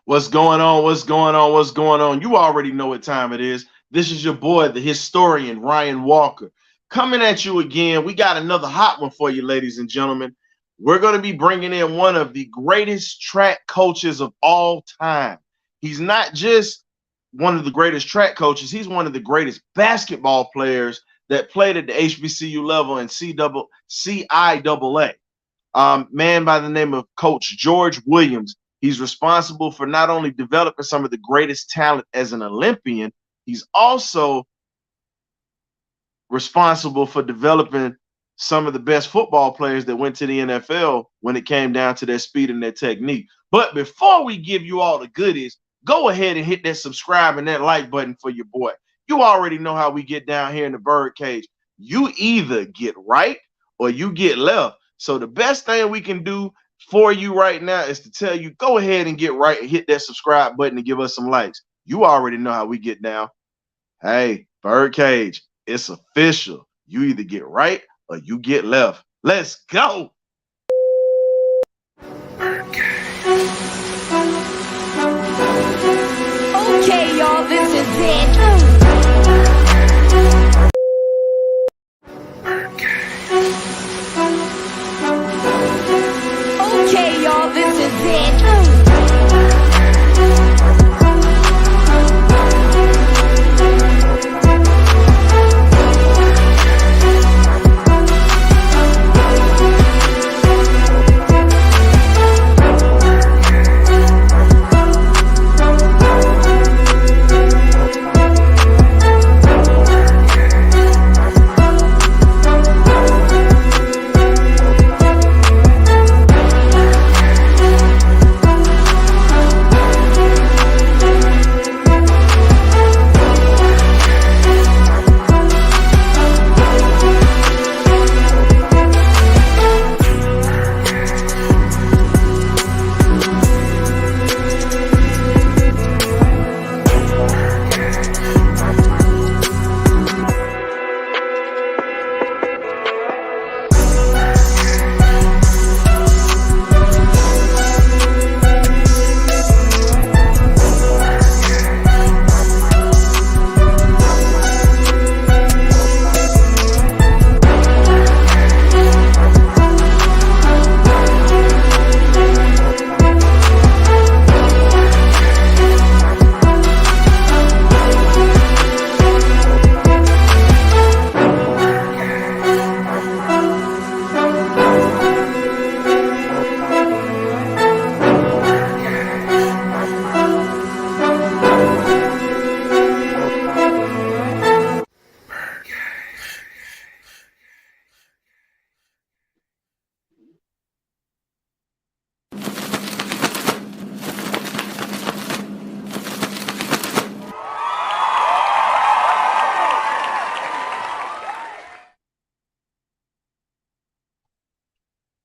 What's going on? What's going on? What's going on? You already know what time it is. This is your boy, the historian, Ryan Walker, coming at you again. We got another hot one for you, ladies and gentlemen. We're going to be bringing in one of the greatest track coaches of all time. He's not just one of the greatest track coaches, he's one of the greatest basketball players that played at the HBCU level and CIAA. Man by the name of Coach George Williams. He's responsible for not only developing some of the greatest talent as an Olympian, he's also responsible for developing some of the best football players that went to the NFL when it came down to their speed and their technique. But before we give you all the goodies, go ahead and hit that subscribe and that like button for your boy. You already know how we get down here in the birdcage. You either get right or you get left. So the best thing we can do for you right now is to tell you, go ahead and get right and hit that subscribe button and give us some likes. You already know how we get down. Hey, birdcage, it's official. You either get right or you get left. Let's go. Okay, y'all, this is it. Okay, y'all, this is it.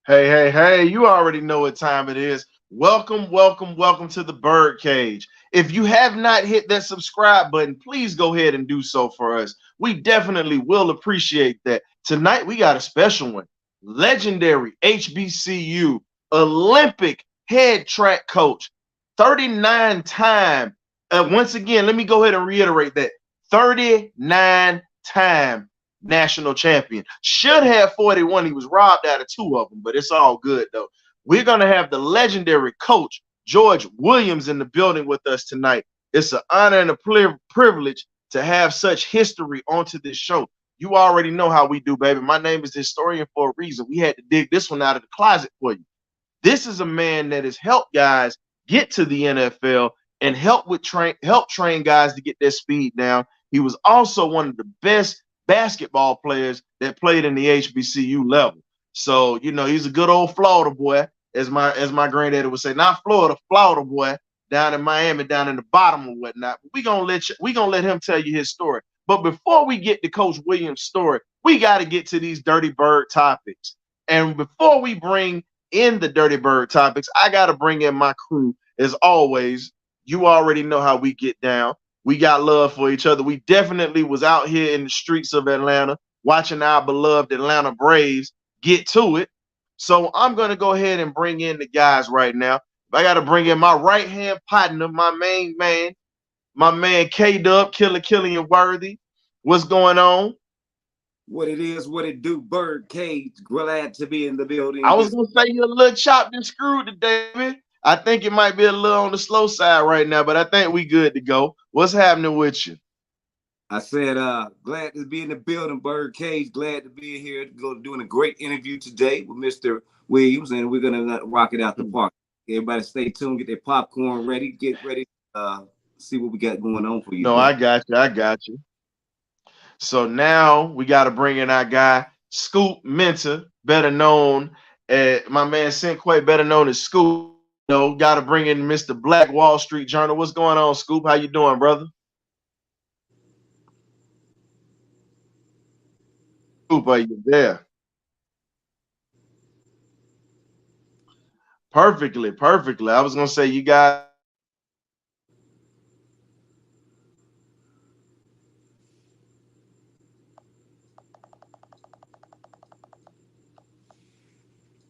Hey, you already know what time it is. Welcome to the birdcage. If you have not hit that subscribe button, please go ahead and do so for us. We definitely will appreciate that. Tonight, we got a special one. Legendary HBCU Olympic head track coach, 39-time. Once again, let me go ahead and reiterate that. 39-time national champion. Should have 41. He was robbed out of 2 of them, but it's all good though. We're going to have the legendary coach George Williams in the building with us tonight. It's an honor and a privilege to have such history onto this show. You already know how we do, baby. My name is the historian for a reason. We had to dig this one out of the closet for you. This is a man that has helped guys get to the NFL and help train guys to get their speed down. He was also one of the best basketball players that played in the HBCU level. So, you know, he's a good old Florida boy, as my granddaddy would say. Not Florida boy, down in Miami, down in the bottom or whatnot. But we gonna let him tell you his story. But before we get to Coach Williams' story, we got to get to these Dirty Bird topics. And before we bring in the Dirty Bird topics, I got to bring in my crew. As always, you already know how we get down. We got love for each other. We definitely was out here in the streets of Atlanta watching our beloved Atlanta Braves get to it. So I'm going to go ahead and bring in the guys right now. I got to bring in my right hand partner, my main man, my man K Dub, Killer Killian Worthy. What's going on? What it is, what it do, BirdCage. Glad to be in the building. I was gonna say you're a little chopped and screwed today, David. I think it might be a little on the slow side right now, but I think we good to go. What's happening with you? I said, glad to be in the building, BirdCage. Glad to be here. Doing a great interview today with Mr. Williams, and we're gonna rock it out the park. Everybody, stay tuned. Get their popcorn ready. Get ready. See what we got going on for you. No, I got you. I got you. So now we got to bring in our guy Scoop Mentor, better known as my man Sinquay, better known as Scoop. You know, got to bring in Mr. Black Wall Street Journal. What's going on, Scoop? How you doing, brother? Scoop, are you there? Perfectly, perfectly. I was gonna say you guys.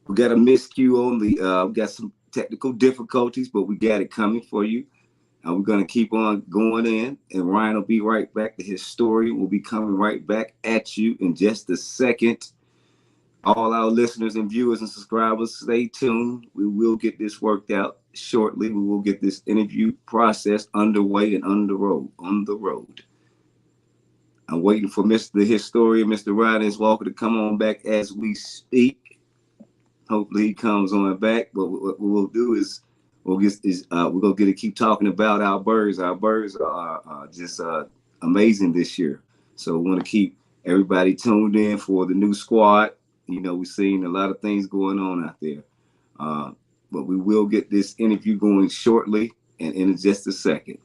We got a miscue on the. We got some technical difficulties, but we got it coming for you. We're going to keep on going in, and Ryan will be right back. The historian will be coming right back at you in just a second. All our listeners and viewers and subscribers, stay tuned. We will get this worked out shortly. We will get this interview process underway and on the road. I'm waiting for Mr. Historian, Mr. Ryan Walker, to come on back as we speak. Hopefully he comes on back. But what we'll do is we're gonna get to keep talking about our birds. Our birds are just amazing this year. So we want to keep everybody tuned in for the new squad. You know, we're seeing a lot of things going on out there. But we will get this interview going shortly and in just a second.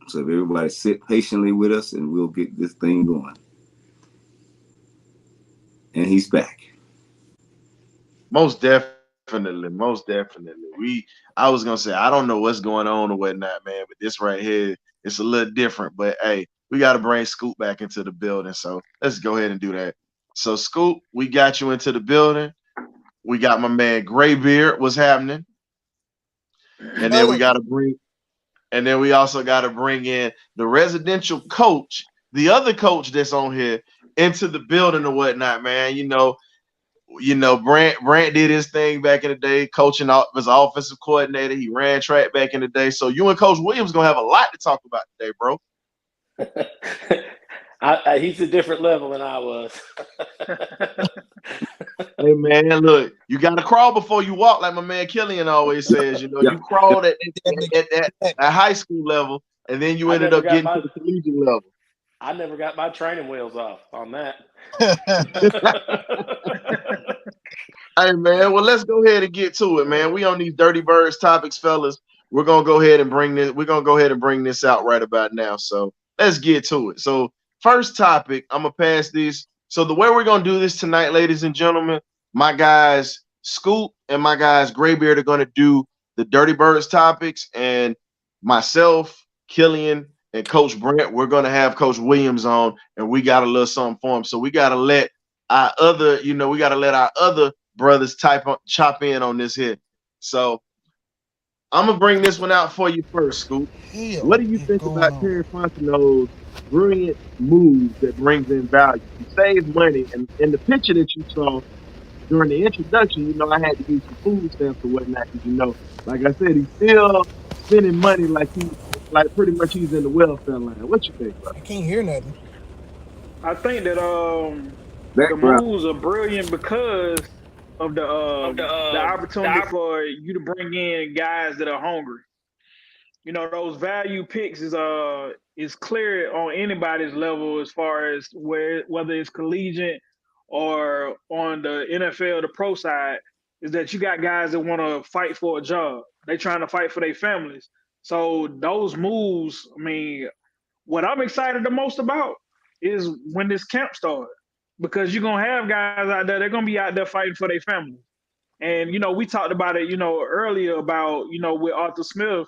So if everybody sit patiently with us, and we'll get this thing going. And he's back. Most definitely, most definitely. I was gonna say I don't know what's going on or whatnot, man, but this right here, it's a little different. But hey, we got to bring Scoop back into the building, so let's go ahead and do that. So Scoop, we got you into the building. We got my man Graybeard. What's happening? And then we got to bring, and then we also got to bring in the residential coach, the other coach that's on here, into the building or whatnot, man. Brant did his thing back in the day, coaching as an offensive coordinator. He ran track back in the day. So you and Coach Williams gonna have a lot to talk about today, bro. He's a different level than I was. Hey man, look, you gotta crawl before you walk, like my man Killian always says. You crawled at high school level, and then you ended up getting to the collegiate level. I never got my training wheels off on that. Hey man, well let's go ahead and get to it, man. We on these Dirtybirdz Topics, fellas. We're gonna go ahead and bring this. We're gonna go ahead and bring this out right about now. So let's get to it. So first topic, I'm gonna pass this. So the way we're gonna do this tonight, ladies and gentlemen, my guys Scoop and my guys Graybeard are gonna do the Dirtybirdz Topics, and myself, Killian, and Coach Brent, we're gonna have Coach Williams on, and we got a little something for him. So we gotta let our other brothers chop in on this here. So I'm gonna bring this one out for you first, Scoop. What do you think about Terry Fontenot's brilliant move that brings in value? He saves money, and in the picture that you saw during the introduction, I had to use some food stamps or whatnot, because like I said, he's still spending money like pretty much he's in the welfare line. What you think, bro? I can't hear nothing. I think that the moves are brilliant because of the opportunity for you to bring in guys that are hungry. Those value picks is clear on anybody's level as far as whether it's collegiate or on the NFL, the pro side, is that you got guys that want to fight for a job. They trying to fight for their families. So those moves, what I'm excited the most about is when this camp starts, because you're going to have guys out there, they're going to be out there fighting for their family. And, we talked about it, earlier about, with Arthur Smith,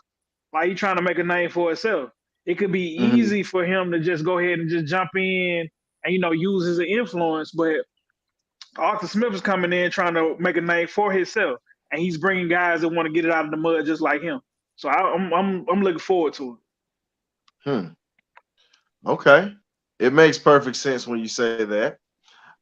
like he trying to make a name for himself. It could be easy for him to just go ahead and just jump in and, use his influence. But Arthur Smith is coming in trying to make a name for himself. and he's bringing guys that want to get it out of the mud just like him. So I'm looking forward to it. Okay, it makes perfect sense when you say that.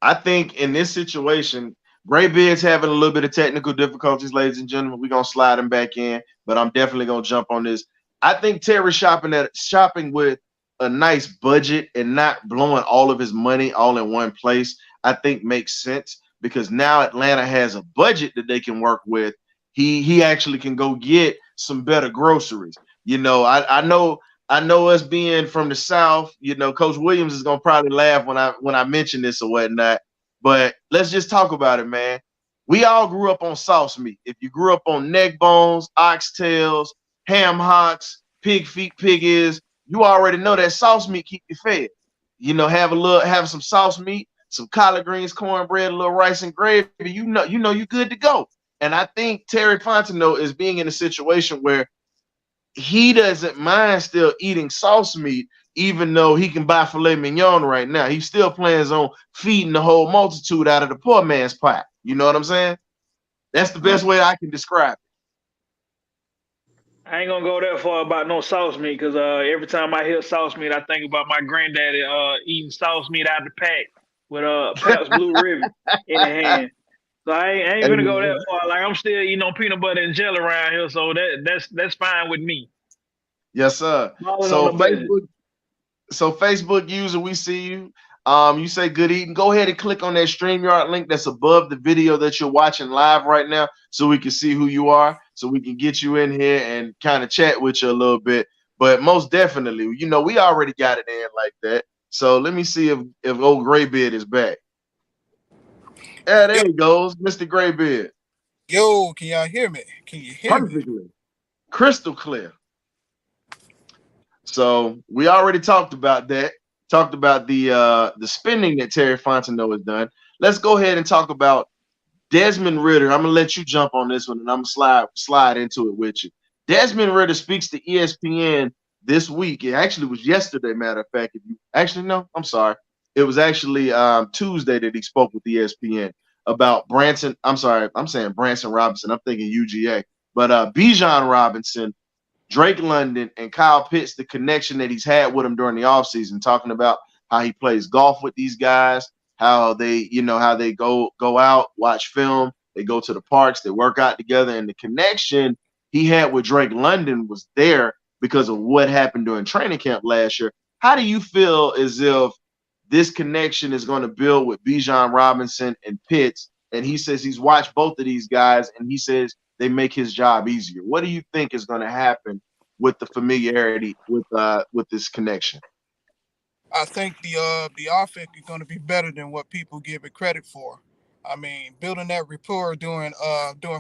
I think in this situation, Graybeard's having a little bit of technical difficulties, ladies and gentlemen. We're gonna slide him back in, but I'm definitely gonna jump on this. I think Terry shopping with a nice budget and not blowing all of his money all in one place, I think makes sense because now Atlanta has a budget that they can work with. He actually can go get some better groceries. I know us being from the South, Coach Williams is gonna probably laugh when I mention this or whatnot. But let's just talk about it, man. We all grew up on sauce meat. If you grew up on neck bones, oxtails, ham hocks, pig feet, pig ears, you already know that sauce meat keep you fed. Have some sauce meat, some collard greens, cornbread, a little rice and gravy. You're good to go. And I think Terry Fontenot is being in a situation where he doesn't mind still eating sauce meat, even though he can buy filet mignon right now. He still plans on feeding the whole multitude out of the poor man's pot. You know what I'm saying? That's the best way I can describe it. I ain't gonna go that far about no sauce meat because every time I hear sauce meat, I think about my granddaddy eating sauce meat out of the pack with Pabst Blue Ribbon in the hand. So I ain't gonna go that far. Like I'm still eating on peanut butter and jelly around here, so that's fine with me. Yes, sir. Facebook user, we see you. You say good eating. Go ahead and click on that StreamYard link that's above the video that you're watching live right now, so we can see who you are, so we can get you in here and kind of chat with you a little bit. But most definitely, we already got it in like that. So let me see if old Graybeard is back. Yeah, there he goes, Mr. Graybeard. Yo, can y'all hear me? Can you hear me? Perfectly. Crystal clear. So we already talked about that. Talked about the spending that Terry Fontenot has done. Let's go ahead and talk about Desmond Ridder. I'm gonna let you jump on this one, and I'm gonna slide into it with you. Desmond Ridder speaks to ESPN this week. It actually was yesterday, matter of fact. I'm sorry. It was actually Tuesday that he spoke with ESPN about Branson. I'm sorry, I'm saying Branson Robinson. I'm thinking UGA, but Bijan Robinson, Drake London, and Kyle Pitts, the connection that he's had with him during the offseason, talking about how he plays golf with these guys, how they go out, watch film, they go to the parks, they work out together, and the connection he had with Drake London was there because of what happened during training camp last year. How do you feel as if this connection is going to build with Bijan Robinson and Pitts? And he says he's watched both of these guys, and he says they make his job easier. What do you think is going to happen with the familiarity with this connection? I think the offense is going to be better than what people give it credit for. I mean, building that rapport during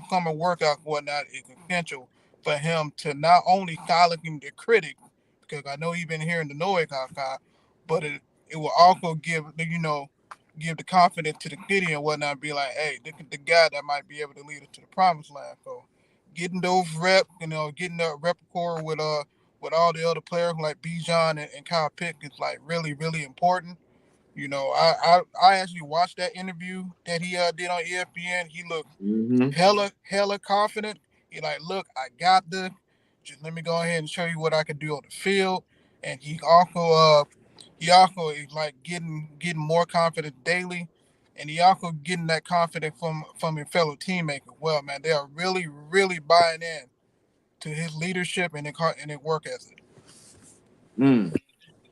summer workout and whatnot is essential for him to not only silencing the critic, because I know he's been hearing the noise outside, but it will also give the confidence to the city and whatnot, and be like, hey, this is the guy that might be able to lead us to the promised land. So getting those reps, getting that repertoire with all the other players like Bijan and Kyle Pitts is like really, really important. I actually watched that interview that he did on ESPN. He looked hella confident. He like, look, I got this. Just let me go ahead and show you what I can do on the field. And he also is like getting more confident daily, and he also getting that confidence from his fellow teammates as well. Man, they are really, really buying in to his leadership and his work ethic.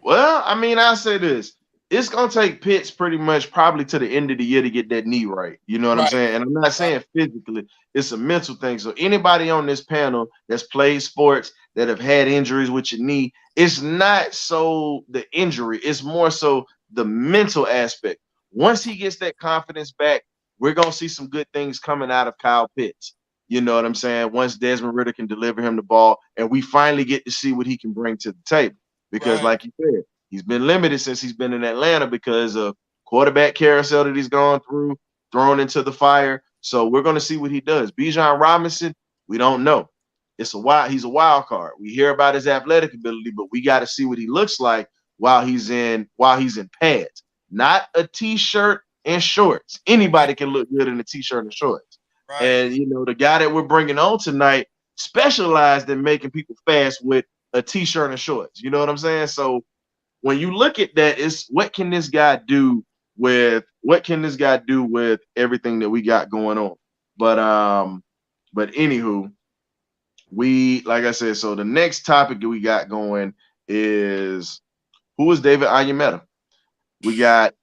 Well, I mean, I say this. It's going to take Pitts pretty much probably to the end of the year to get that knee right. You know what I'm saying? And I'm not saying physically. It's a mental thing. So anybody on this panel that's played sports, that have had injuries with your knee, it's not so the injury. It's more so the mental aspect. Once he gets that confidence back, we're going to see some good things coming out of Kyle Pitts. You know what I'm saying? Once Desmond Ridder can deliver him the ball, and we finally get to see what he can bring to the table. Because like you said, he's been limited since he's been in Atlanta because of quarterback carousel that he's gone through, thrown into the fire. So we're going to see what he does. Bijan Robinson, we don't know. He's a wild card. We hear about his athletic ability, but we got to see what he looks like while he's in pads. Not a t-shirt and shorts. Anybody can look good in a t-shirt and shorts. Right. And you know, the guy that we're bringing on tonight specialized in making people fast with a t-shirt and shorts. You know what I'm saying? So when you look at that, it's what can this guy do with everything that we got going on? But anywho, like I said, so the next topic that we got going is who is David Onyemata? We got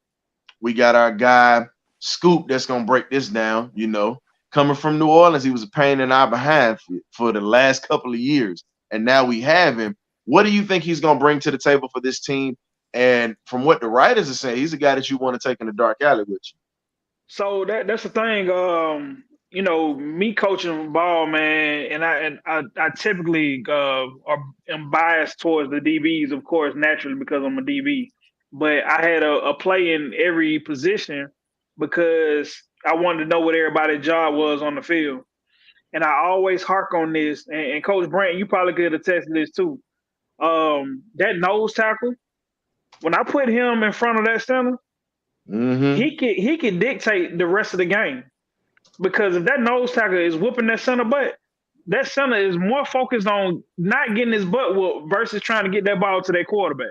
our guy Scoop that's gonna break this down. You know, coming from New Orleans, he was a pain in our behind for the last couple of years, and now we have him. What do you think he's gonna bring to the table for this team? And from what the writers are saying, he's a guy that you want to take in the dark alley with you. So that's the thing. You know, me coaching ball, man, and I typically am biased towards the DBs, of course, naturally because I'm a DB. But I had a play in every position because I wanted to know what everybody's job was on the field. And I always hark on this, and Coach Brant, you probably could attest to this too. That nose tackle, when I put him in front of that center, he can dictate the rest of the game. Because if that nose tackle is whooping that center butt, that center is more focused on not getting his butt whooped versus trying to get that ball to their quarterback.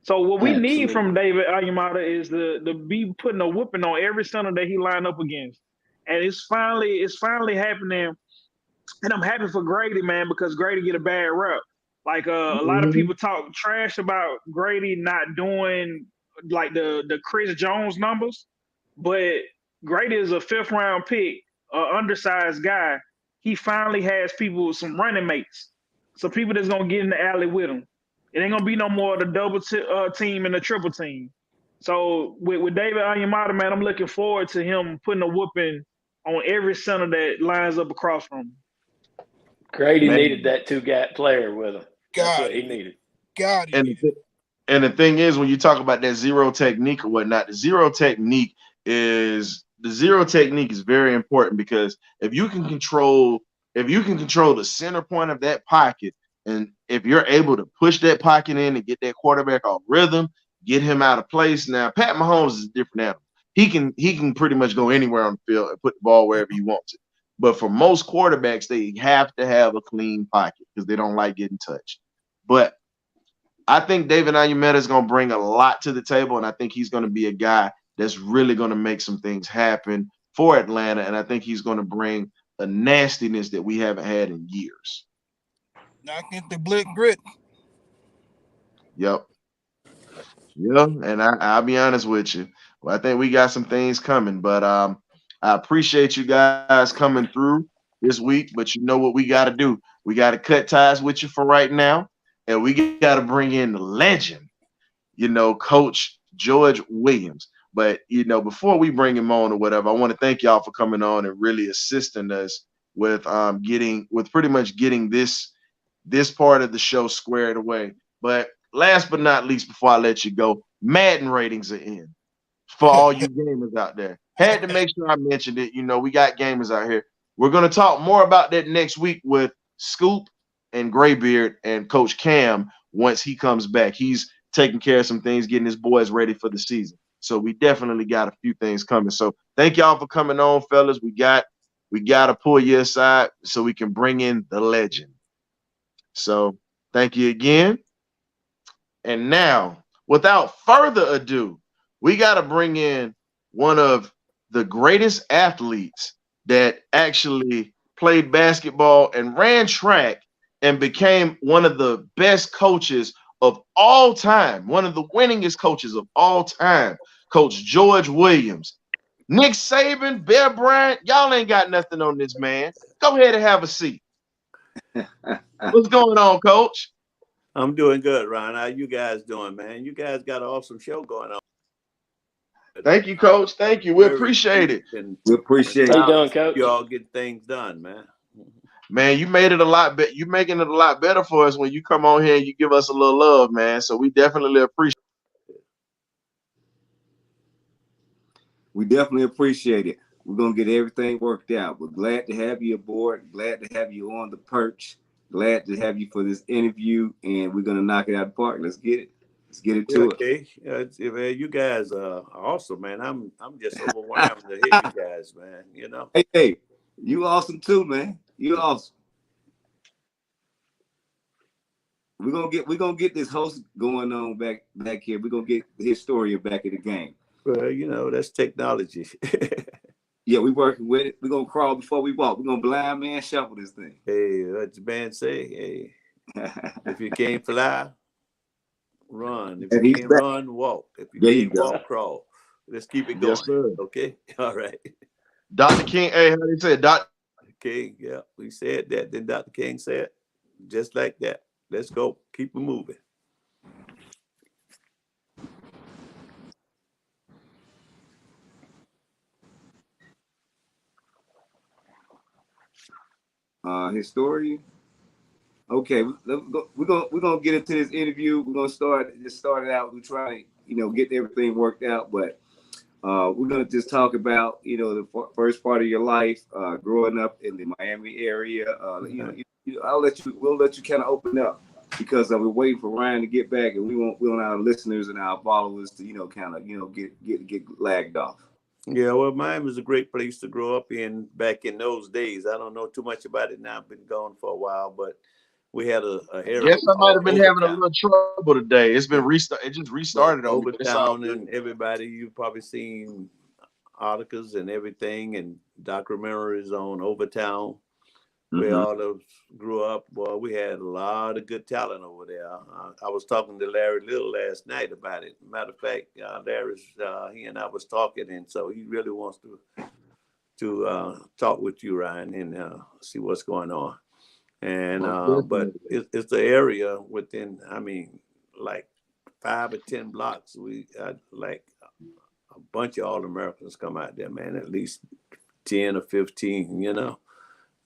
So what we need from David Onyemata is to be putting a whooping on every center that he lined up against. And it's finally happening. And I'm happy for Grady, man, because Grady get a bad rep. Like a lot of people talk trash about Grady not doing like the Chris Jones numbers, but Grady is a 5th round pick, undersized guy. He finally has people, some running mates, so people that's gonna get in the alley with him. It ain't gonna be no more of the double team and the triple team. So with David Onyemata, man, I'm looking forward to him putting a whooping on every center that lines up across from him. Grady needed that two-gap player with him. That's what he needed. And the thing is, when you talk about that zero technique or whatnot, the zero technique is very important because if you can control the center point of that pocket, and if you're able to push that pocket in and get that quarterback off rhythm, get him out of place. Now, Pat Mahomes is a different animal. He can pretty much go anywhere on the field and put the ball wherever he wants it. But for most quarterbacks, they have to have a clean pocket because they don't like getting touched. But I think David Onyemata is going to bring a lot to the table, and I think he's going to be a guy that's really going to make some things happen for Atlanta, and I think he's going to bring a nastiness that we haven't had in years. Knock at the blick grit. Yep. Yeah, and I'll be honest with you. Well, I think we got some things coming, but I appreciate you guys coming through this week, but you know what we got to do. We got to cut ties with you for right now, and we got to bring in the legend, you know, Coach George Williams. But, you know, before we bring him on or whatever, I want to thank y'all for coming on and really assisting us with pretty much getting this part of the show squared away. But last but not least, before I let you go, Madden ratings are in for all you gamers out there. Had to make sure I mentioned it. You know, we got gamers out here. We're going to talk more about that next week with Scoop and Graybeard and Coach Cam once he comes back. He's taking care of some things, getting his boys ready for the season. So we definitely got a few things coming. So thank y'all for coming on, fellas. We got to pull you aside so we can bring in the legend. So thank you again. And now, without further ado, we got to bring in one of the greatest athletes that actually played basketball and ran track and became one of the best coaches of all time, one of the winningest coaches of all time, Coach George Williams. Nick Saban, Bear Bryant, y'all ain't got nothing on this man. Go ahead and have a seat. What's going on, Coach? I'm doing good, Ron. How you guys doing, man? You guys got an awesome show going on. Thank you, Coach. Thank you. We appreciate it. We appreciate it. How you doing, Coach? You all get things done, man. Man, you made it a lot better. You're making it a lot better for us when you come on here and you give us a little love, man. So we definitely appreciate it. We definitely appreciate it. We're going to get everything worked out. We're glad to have you aboard. Glad to have you on the Perch. Glad to have you for this interview. And we're going to knock it out of the park. Let's get it. Let's get it to it. Okay. Man, you guys are awesome, man. I'm just overwhelmed to hear you guys, man. You know. Hey, You awesome too, man. You awesome. We're gonna get this host going on back here. We're gonna get the historian back in the game. Well, you know, that's technology. Yeah, we working with it. We're gonna crawl before we walk. We're gonna blind man shuffle this thing. Hey, what the band say? Hey, if you can't fly, run. If you can't run, walk. If you can't walk, crawl. Let's keep it going. Yes, sir. Okay. All right. Dr. King, hey, how do you say it? Dr. King, yeah, we said that. Then Dr. King said, just like that. Let's go. Keep it moving. Historian. Okay, we're gonna get into this interview. We're gonna start it out. We're trying to get everything worked out, but we're gonna just talk about the first part of your life, growing up in the Miami area. We'll let you kind of open up because we're waiting for Ryan to get back, and we want our listeners and our followers to kind of get lagged off. Yeah, well, Miami was a great place to grow up in back in those days. I don't know too much about it now. I've been gone for a while, but we had a area. Yes, I might have been having a little trouble today. It's been restarted. It just restarted on Overtown, and everybody. You've probably seen articles and everything, and documentaries on Overtown. We all grew up. Well, we had a lot of good talent over there. I was talking to Larry Little last night about it. Matter of fact, Larry's he and I was talking, and so he really wants to talk with you, Ryan, and see what's going on. And but it's the area within, like 5 or 10 blocks. We had like a bunch of All-Americans come out there, man, at least 10 or 15,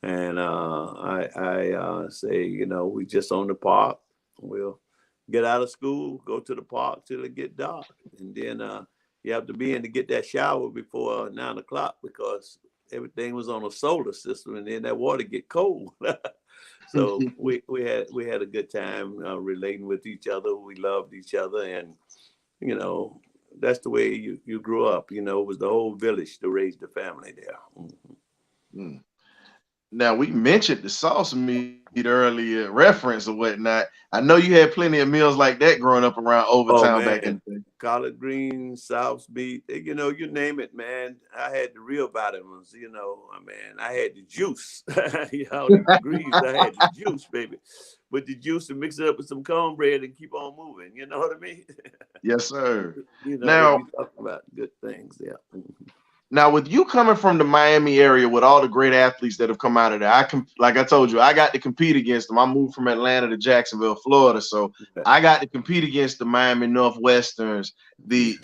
And I say, we just on the park. We'll get out of school, go to the park till it get dark. And then you have to be in to get that shower before 9 o'clock because everything was on a solar system, and then that water get cold. So we had a good time relating with each other. We loved each other, and that's the way you grew up. It was the whole village to raise the family there. Mm. Now, we mentioned the salsa meat earlier, reference or whatnot. I know you had plenty of meals like that growing up around Overtown back in the day. Collard greens, sauce meat, you name it, man. I had the real vitamins, I had the juice. The greens, I had the juice, baby. With the juice and mix it up with some cornbread and keep on moving. You know what I mean? Yes, sir. Now, we talk about good things, yeah. Now, with you coming from the Miami area with all the great athletes that have come out of there, like I told you, I got to compete against them. I moved from Atlanta to Jacksonville, Florida, so I got to compete against the Miami Northwesterns, the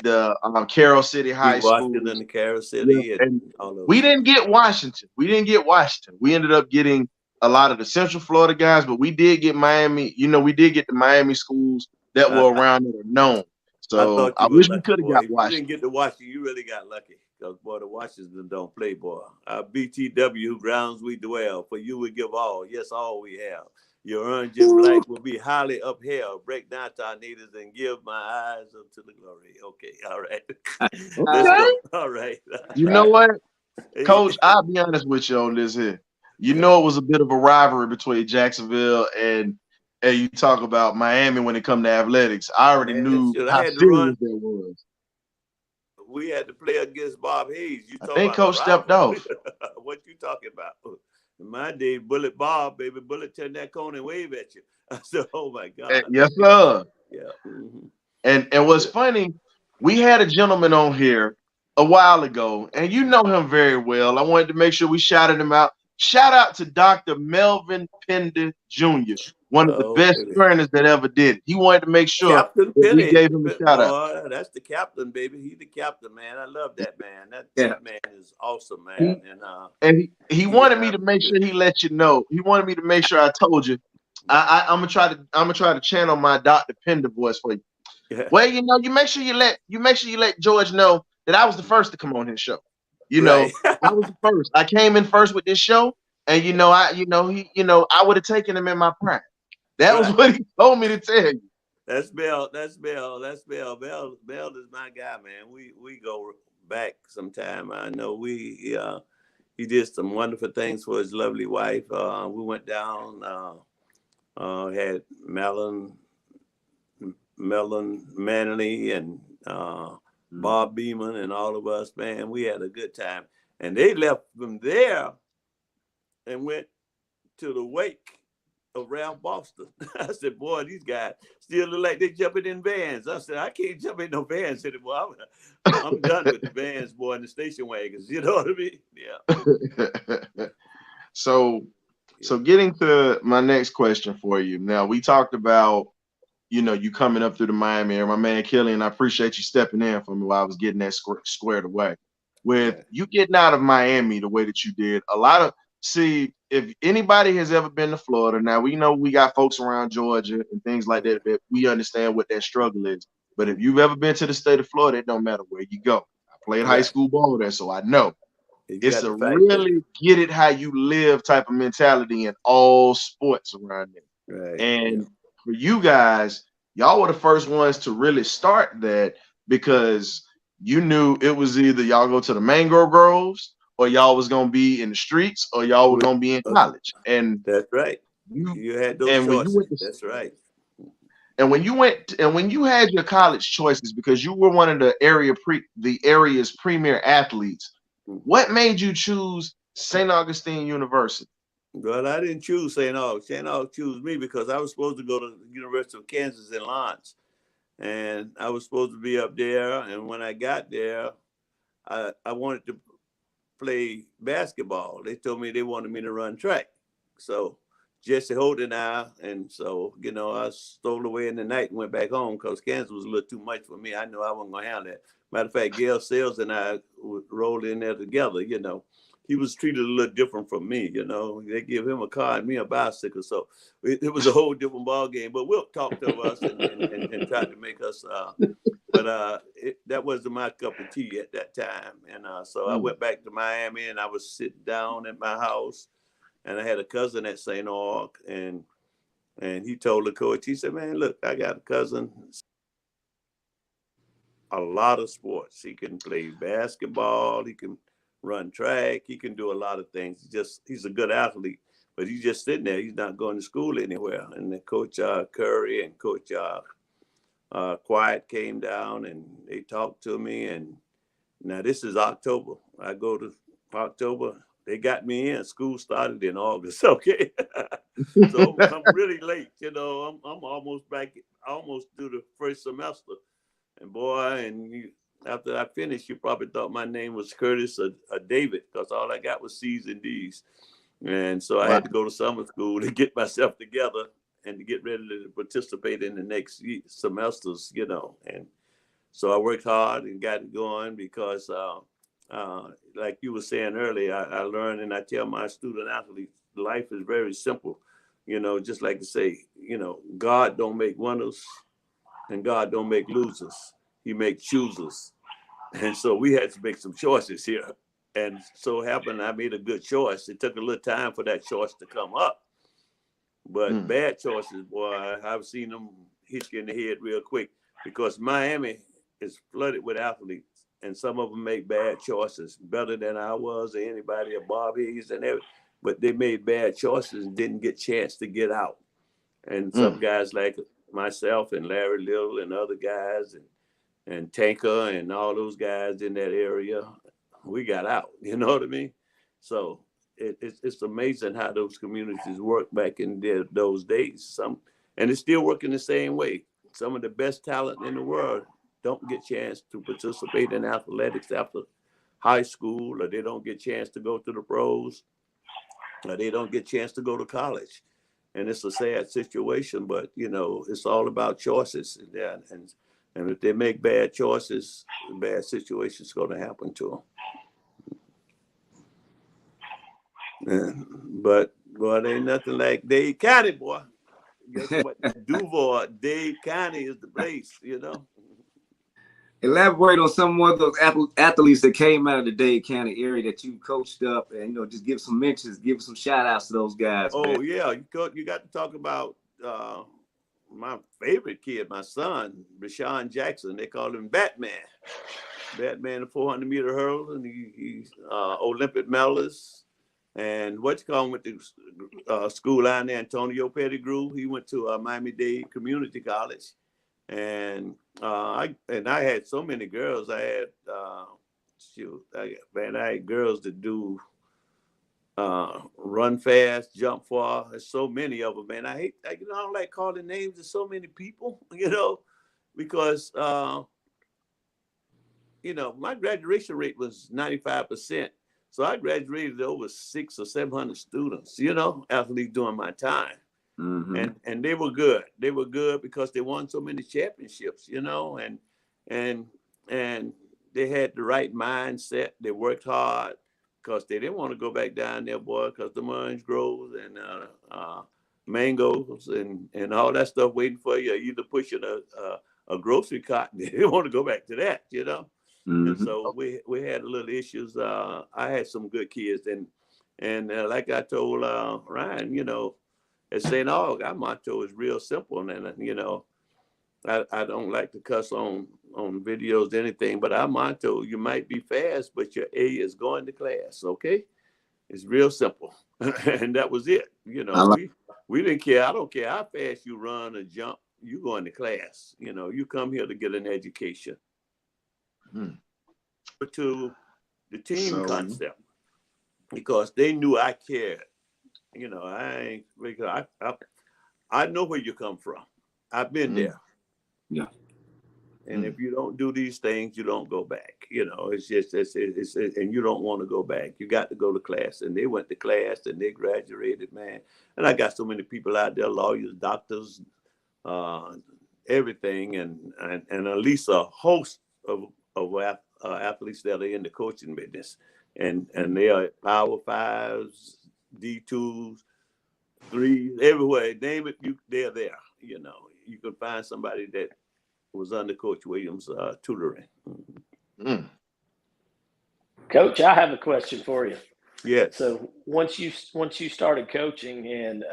Carroll City High School, Washington, the Carroll City, and we didn't get Washington. We ended up getting a lot of the Central Florida guys, but we did get Miami. We did get the Miami schools that were around that are known. So I wish we could have got Washington. You didn't get to Washington. You really got lucky. Because, boy, the Washington don't play, boy. BTW, grounds we dwell. For you we give all. Yes, all we have. Your urgent light will be highly upheld. Break down tornadoes and give my eyes up to the glory. Okay, all right. Let's go. All right. You know what, Coach? I'll be honest with you on this here. It was a bit of a rivalry between Jacksonville and you talk about Miami when it come to athletics. I already knew how serious that was. We had to play against Bob Hayes. I think Coach stepped off. What you talking about? In my day, Bullet Bob, baby, Bullet turn that cone and wave at you. I said, oh my God. Yes, sir. Yeah. And what's funny, we had a gentleman on here a while ago, and you know him very well. I wanted to make sure we shouted him out. Shout out to Dr. Melvin Pender Jr., one of the best trainers that ever did it. He wanted to make sure that we gave him a shout out. That's the captain, baby. He's the captain, man. I love that man. That man is awesome, man. And he wanted me to make sure he let you know. He wanted me to make sure I told you. I'm gonna try to channel my Dr. Pender voice for you. Yeah. Well, you make sure you let George know that I was the first to come on his show. I was the first. I came in first with this show, and I would have taken him in my prime. That was what he told me to tell you. That's Bell. Bell is my guy, man. We go back sometime. I know he he did some wonderful things for his lovely wife. We went down, had Melon Manley and Bob Beeman and all of us, man, we had a good time. And they left from there and went to the wake of Ralph Boston. I said, boy, these guys still look like they jumping in vans. I said, I can't jump in no vans anymore. I'm done with the vans, boy, and the station wagons. You know what I mean? Yeah. So getting to my next question for you. Now, we talked about, you know, you coming up through the Miami area. My man Killian, I appreciate you stepping in for me while I was getting that squared away. With you getting out of Miami the way that you did, if anybody has ever been to Florida, now we know we got folks around Georgia and things like that, that we understand what that struggle is. But if you've ever been to the state of Florida, it don't matter where you go. I played high school ball there, so I know. It's a really get it how you live type of mentality in all sports around there. Right. And for you guys, y'all were the first ones to really start that, because you knew it was either y'all go to the mangrove groves, or y'all was gonna be in the streets, or y'all were gonna be in college. And that's right. You had those and choices. That's right. And when you had your college choices, because you were one of the area's premier athletes, what made you choose St. Augustine University? Well, I didn't choose St. Aug. St. Aug chose me because I was supposed to go to the University of Kansas in Lawrence. And I was supposed to be up there. And when I got there, I wanted to play basketball. They told me they wanted me to run track. So Jesse Holt and I stole away in the night and went back home because Kansas was a little too much for me. I knew I wasn't going to handle that. Matter of fact, Gail Sales and I rolled in there together, you know. He was treated a little different from me, you know. They give him a car and me a bicycle. So it was a whole different ball game. But Wilt talked to us and tried to make us, that wasn't my cup of tea at that time. And so I went back to Miami and I was sitting down at my house. And I had a cousin at St. Aug, and he told the coach, he said, man, look, I got a cousin, a lot of sports. He can play basketball, he can run track, he can do a lot of things. He's a good athlete, but he's just sitting there. He's not going to school anywhere. And then Coach Curry and Coach Quiet came down and they talked to me. And now this is October. I go to October. They got me in. School started in August. Okay. So I'm really late. You know, I'm almost through the first semester. And boy, after I finished, you probably thought my name was Curtis or David, because all I got was C's and D's. And so I had to go to summer school to get myself together and to get ready to participate in the next semesters, you know. And so I worked hard and got it going because like you were saying earlier, I learned and I tell my student athletes, life is very simple. You know, just like to say, you know, God don't make winners and God don't make losers. He makes choosers. And so we had to make some choices here. And so happened I made a good choice. It took a little time for that choice to come up. But bad choices, boy, I've seen them hit you in the head real quick, because Miami is flooded with athletes. And some of them make bad choices, better than I was or anybody or Bob Hayes and everything. But they made bad choices and didn't get a chance to get out. And some guys like myself and Larry Little and other guys and Tanker and all those guys in that area, we got out. You know what I mean? So it's amazing how those communities work back in those days. And it's still working the same way. Some of the best talent in the world don't get a chance to participate in athletics after high school, or they don't get a chance to go to the pros, or they don't get a chance to go to college. And it's a sad situation, but, you know, it's all about choices. And if they make bad choices, bad situations going to happen to them. But, boy, there ain't nothing like Dade County, boy. Guess what? Duval, Dade County is the place, you know. Elaborate on some of those athletes that came out of the Dade County area that you coached up, and, you know, just give some mentions, give some shout outs to those guys. Oh, man. Yeah. You got to talk about my favorite kid, my son, Rashawn Jackson. They call him Batman. that man, the 400-meter hurdle, and he's Olympic medalist. And went to school out there, Antonio Pettigrew. He went to Miami-Dade Community College, and I had so many girls. I had I had girls that do run fast, jump far. There's so many of them, man. I don't like calling names of so many people, because my graduation rate was 95%. So I graduated over 600 or 700 students, athletes during my time. Mm-hmm. And they were good. They were good because they won so many championships, and they had the right mindset. They worked hard because they didn't want to go back down there, boy, because the orange groves and mangoes and all that stuff waiting for you, either pushing a grocery cart. They didn't want to go back to that, Mm-hmm. And so we had a little issues. I had some good kids, and like I told Ryan, at St. Aug, our motto is real simple, and I don't like to cuss on videos or anything, but our motto: you might be fast, but your A is going to class. Okay, it's real simple, and that was it. We didn't care. I don't care how fast you run or jump. You going to class. You come here to get an education. To the team concept, because they knew I cared. I know where you come from. I've been there. Yeah. And if you don't do these things, you don't go back. It's just and you don't want to go back. You got to go to class. And they went to class and they graduated, man. And I got so many people out there, lawyers, doctors, everything, and at least a host of athletes that are in the coaching business, and they are Power 5s, D2s, 3s, everywhere. Name it, they're there. You could find somebody that was under Coach Williams' tutoring. Mm. Coach, I have a question for you. Yes. So once you started coaching, and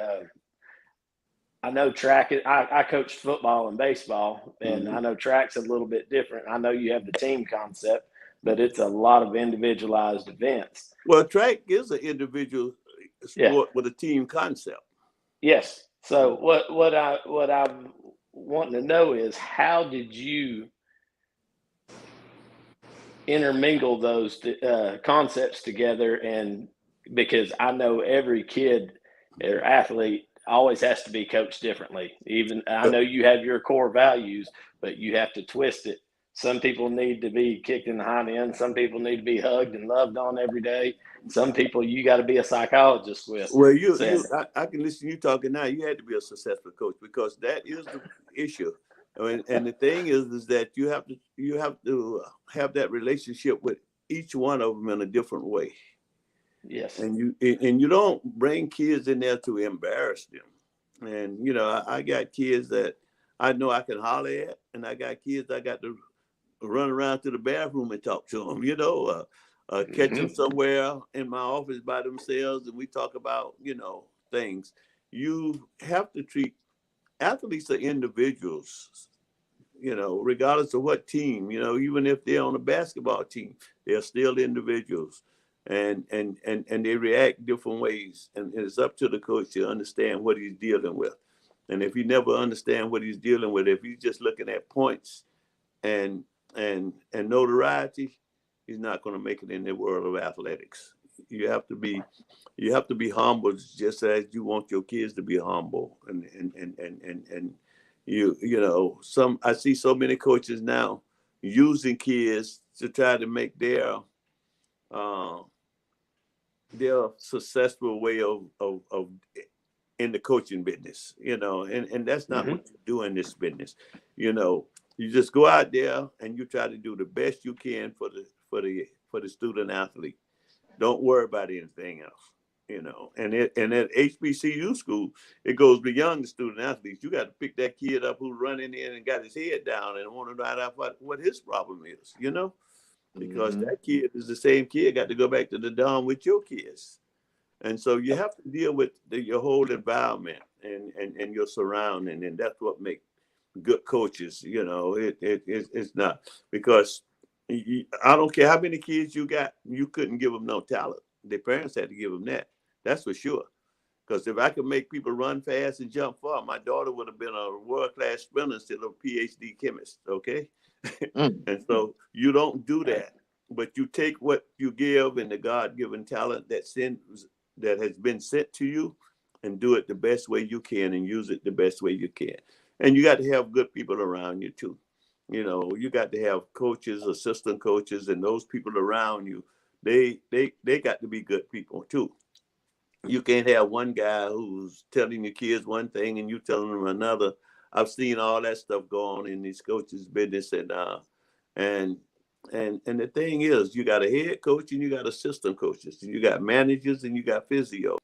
I know track. I coached football and baseball, and I know track's a little bit different. I know you have the team concept, but it's a lot of individualized events. Well, track is an individual sport with a team concept. Yes. So what I'm wanting to know is, how did you intermingle those concepts together? And because I know every kid or athlete always has to be coached differently. Even I know you have your core values, but you have to twist it. Some people need to be kicked in the hind end. Some people need to be hugged and loved on every day. Some people you got to be a psychologist with. Well, I can listen to you talking now. You had to be a successful coach, because that is the issue. And the thing is that you have to have that relationship with each one of them in a different way. Yes. And you don't bring kids in there to embarrass them. And I got kids that I know I can holler at, and I got kids I got to run around to the bathroom and talk to them. Catch them somewhere in my office by themselves, and we talk about things. You have to treat athletes as individuals, regardless of what team. Even if they're on a basketball team, they're still individuals. And they react different ways, and it's up to the coach to understand what he's dealing with. And if he never understands what he's dealing with, if he's just looking at points and notoriety, he's not going to make it in the world of athletics. You have to be humble, just as you want your kids to be humble. And I see so many coaches now using kids to try to make their successful way of in the coaching business, and that's not what you do in this business. You just go out there and you try to do the best you can for the student athlete. Don't worry about anything else, And at HBCU school, it goes beyond the student athletes. You got to pick that kid up who's running in and got his head down and want to find out what his problem is, because that kid is the same kid got to go back to the dorm with your kids. And so you have to deal with your whole environment and your surrounding, and that's what makes good coaches. It's not because I don't care how many kids you got, you couldn't give them no talent. Their parents had to give them that. That's for sure. Because if I could make people run fast and jump far, my daughter would have been a world-class sprinter instead of a PhD chemist, okay? And so you don't do that. But you take what you give and the God-given talent that has been sent to you and do it the best way you can and use it the best way you can. And you got to have good people around you too. You know, you got to have coaches, assistant coaches, and those people around you. They got to be good people too. You can't have one guy who's telling your kids one thing and you telling them another. I've seen all that stuff go on in these coaches' business, and the thing is, you got a head coach and you got assistant coaches, and you got managers and you got physio.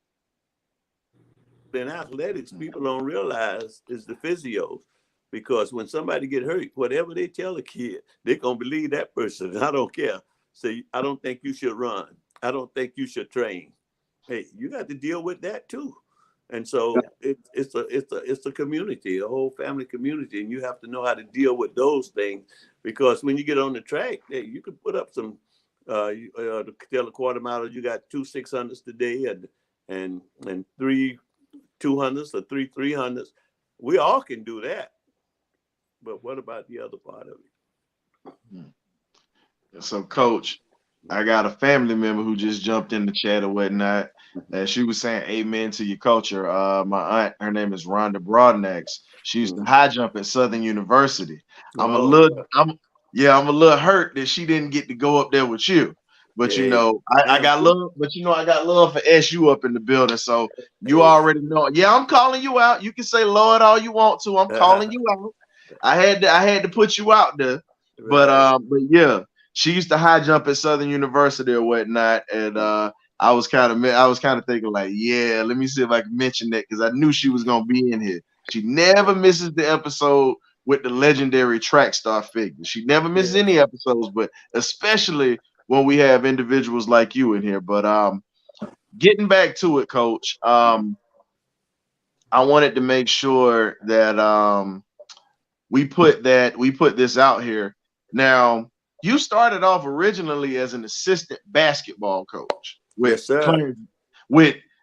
In athletics, people don't realize is the physios, because when somebody get hurt, whatever they tell a kid, they're gonna believe that person. I don't care. Say, I don't think you should run. I don't think you should train. Hey, you got to deal with that too. And so it's a community, a whole family community, and you have to know how to deal with those things, because when you get on the track, hey, you can put up some to tell a quarter mile you got 2 600s today and 3 200s or 3 300s. We all can do that, but what about the other part of it? So, Coach, I got a family member who just jumped in the chat or whatnot, and she was saying amen to your culture. My aunt, her name is Rhonda Broadnax. She used to high jump at Southern University. I'm a little hurt that she didn't get to go up there with you. But you know, I got love, but you know, I got love for SU up in the building. So you already know. Yeah, I'm calling you out. You can say Lord all you want to. I'm calling you out. I had to put you out there. But yeah. She used to high jump at Southern University or whatnot, and I was kind of thinking like, yeah, let me see if I can mention that, because I knew she was gonna be in here. She never misses the episode with the legendary track star figure. She never misses any episodes, but especially when we have individuals like you in here. But getting back to it, Coach, I wanted to make sure that we put this out here now. You started off originally as an assistant basketball coach with the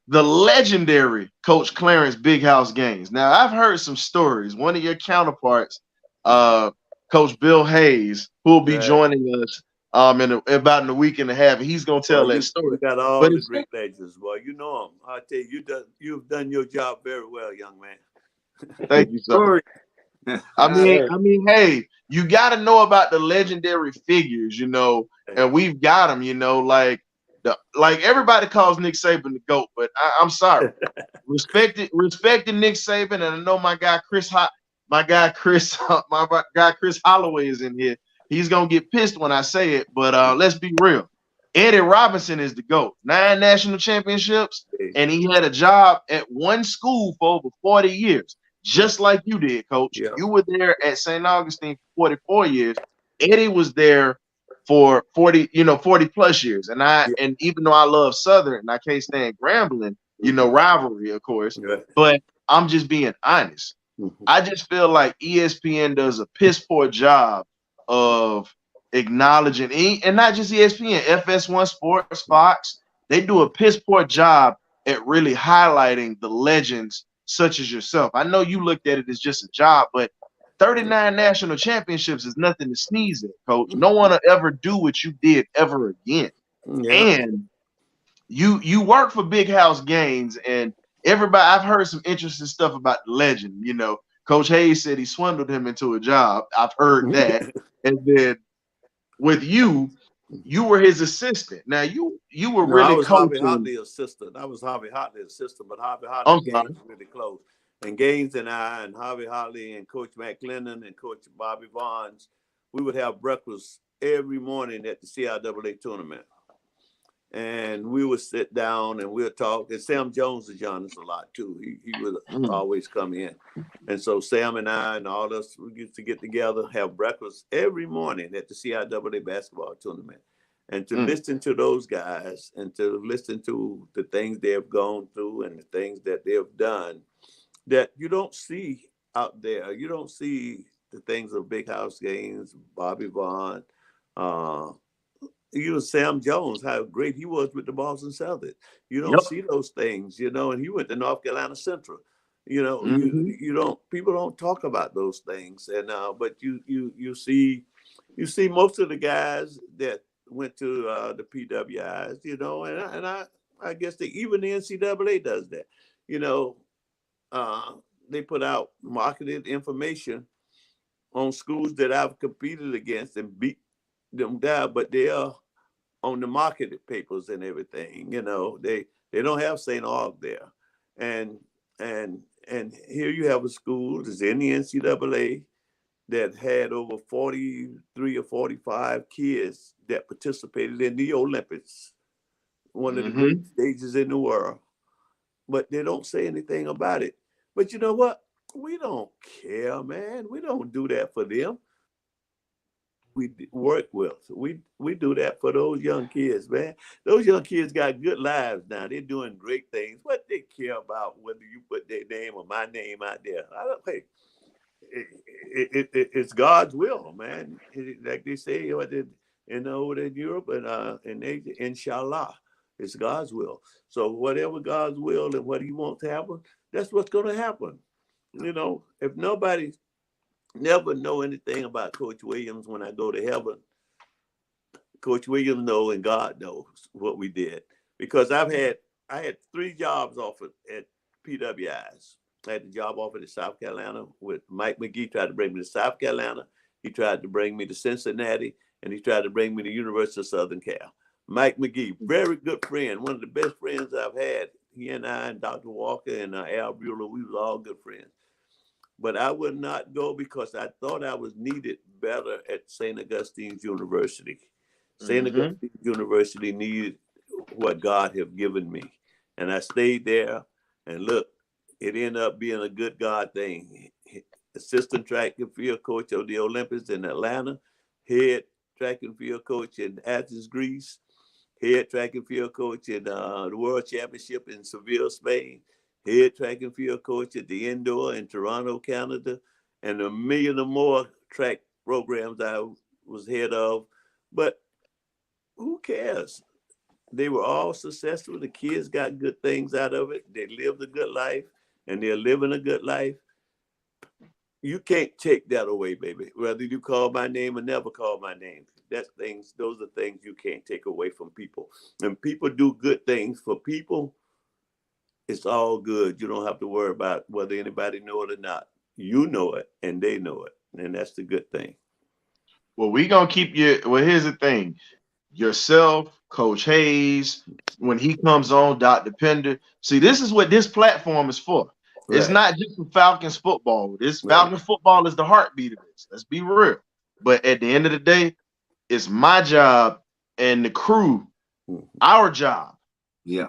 legendary Coach Clarence Big House Gaines. Now, I've heard some stories. One of your counterparts, Coach Bill Hayes, who will be joining us in about a week and a half, and he's gonna tell that story. You got all the great legends, boy. You know them. I tell you, you've done your job very well, young man. Thank you, sir. I mean, hey, you got to know about the legendary figures, you know, and we've got them, you know, like everybody calls Nick Saban the GOAT, but I'm sorry, respecting Nick Saban, and I know my guy Chris Holloway is in here. He's gonna get pissed when I say it, but let's be real. Eddie Robinson is the GOAT. 9 national championships, and he had a job at one school for over 40 years. Just like you did, Coach. Yeah. You were there at St. Augustine for 44 years. Eddie was there for 40 plus years. And even though I love Southern and I can't stand Grambling, rivalry, of course, but I'm just being honest. I just feel like ESPN does a piss poor job of acknowledging, and not just ESPN, FS1 Sports, Fox, they do a piss poor job at really highlighting the legends such as yourself. I know you looked at it as just a job, but 39 national championships is nothing to sneeze at, Coach. No one will ever do what you did ever again. Yeah. And you work for Big House Gaines, and everybody, I've heard some interesting stuff about the legend. You know, Coach Hayes said he swindled him into a job. I've heard that. And then with you were his assistant. Now you were really coaching. Harvey assistant. I was Harvey Hartley's assistant, but Harvey Hartley Gaines was really close. And Gaines and I and Harvey Hartley and Coach McClendon and Coach Bobby Bonds, we would have breakfast every morning at the CIAA tournament. And we would sit down and we'll talk. And Sam Jones would join us a lot too. He would always come in. And so Sam and I and all us, we used to get together, have breakfast every morning at the CIAA basketball tournament. And to listen to those guys and to listen to the things they have gone through and the things that they have done that you don't see out there. You don't see the things of Big House Gaines, Bobby Vaughn, Even Sam Jones, how great he was with the Boston Celtics. You don't Yep. see those things, you know, and he went to North Carolina Central. You know, Mhm. you don't, people don't talk about those things. And but you see most of the guys that went to the PWIs, you know, and I guess even the NCAA does that. You know, they put out marketed information on schools that I've competed against and beat them down, but they are on the marketed papers and everything. You know, they don't have St. Aug there, and here you have a school that's in the NCAA that had over 43 or 45 kids that participated in the Olympics, one of the great stages in the world, but they don't say anything about it. But you know what? We don't care, man. We don't do that for them. We work with. We do that for those young kids, man. Those young kids got good lives now. They're doing great things. What they care about whether you put their name or my name out there. I don't think it's God's will, man. Like they say in over in Europe and in Asia, inshallah, it's God's will. So whatever God's will and what He wants to happen, that's what's going to happen. You know, if nobody never know anything about Coach Williams when I go to heaven, Coach Williams knows and God knows what we did. Because I had 3 jobs offered at PWIs. I had the job offered at South Carolina with Mike McGee, tried to bring me to South Carolina. He tried to bring me to Cincinnati, and he tried to bring me to University of Southern Cal. Mike McGee, very good friend, one of the best friends I've had. He and I and Dr. Walker and Al Bueller, we was all good friends. But I would not go because I thought I was needed better at St. Augustine's University. St. Augustine's University needed what God have given me. And I stayed there, and look, it ended up being a good God thing. Assistant track and field coach of the Olympics in Atlanta, head track and field coach in Athens, Greece, head track and field coach in the World Championship in Seville, Spain, head track and field coach at the indoor in Toronto, Canada, and a million or more track programs I was head of. But who cares? They were all successful. The kids got good things out of it. They lived a good life, and they're living a good life. You can't take that away, baby. Whether you call my name or never call my name, those are things you can't take away from people. And people do good things for people. It's all good. You don't have to worry about whether anybody know it or not. You know it, and they know it, and that's the good thing. Well, we gonna keep you. Well, here's the thing: yourself, Coach Hayes, when he comes on, Dr. Pender. See, this is what this platform is for. Right. It's not just for Falcons football. This Falcons football is the heartbeat of this. Let's be real. But at the end of the day, it's my job and the crew, our job,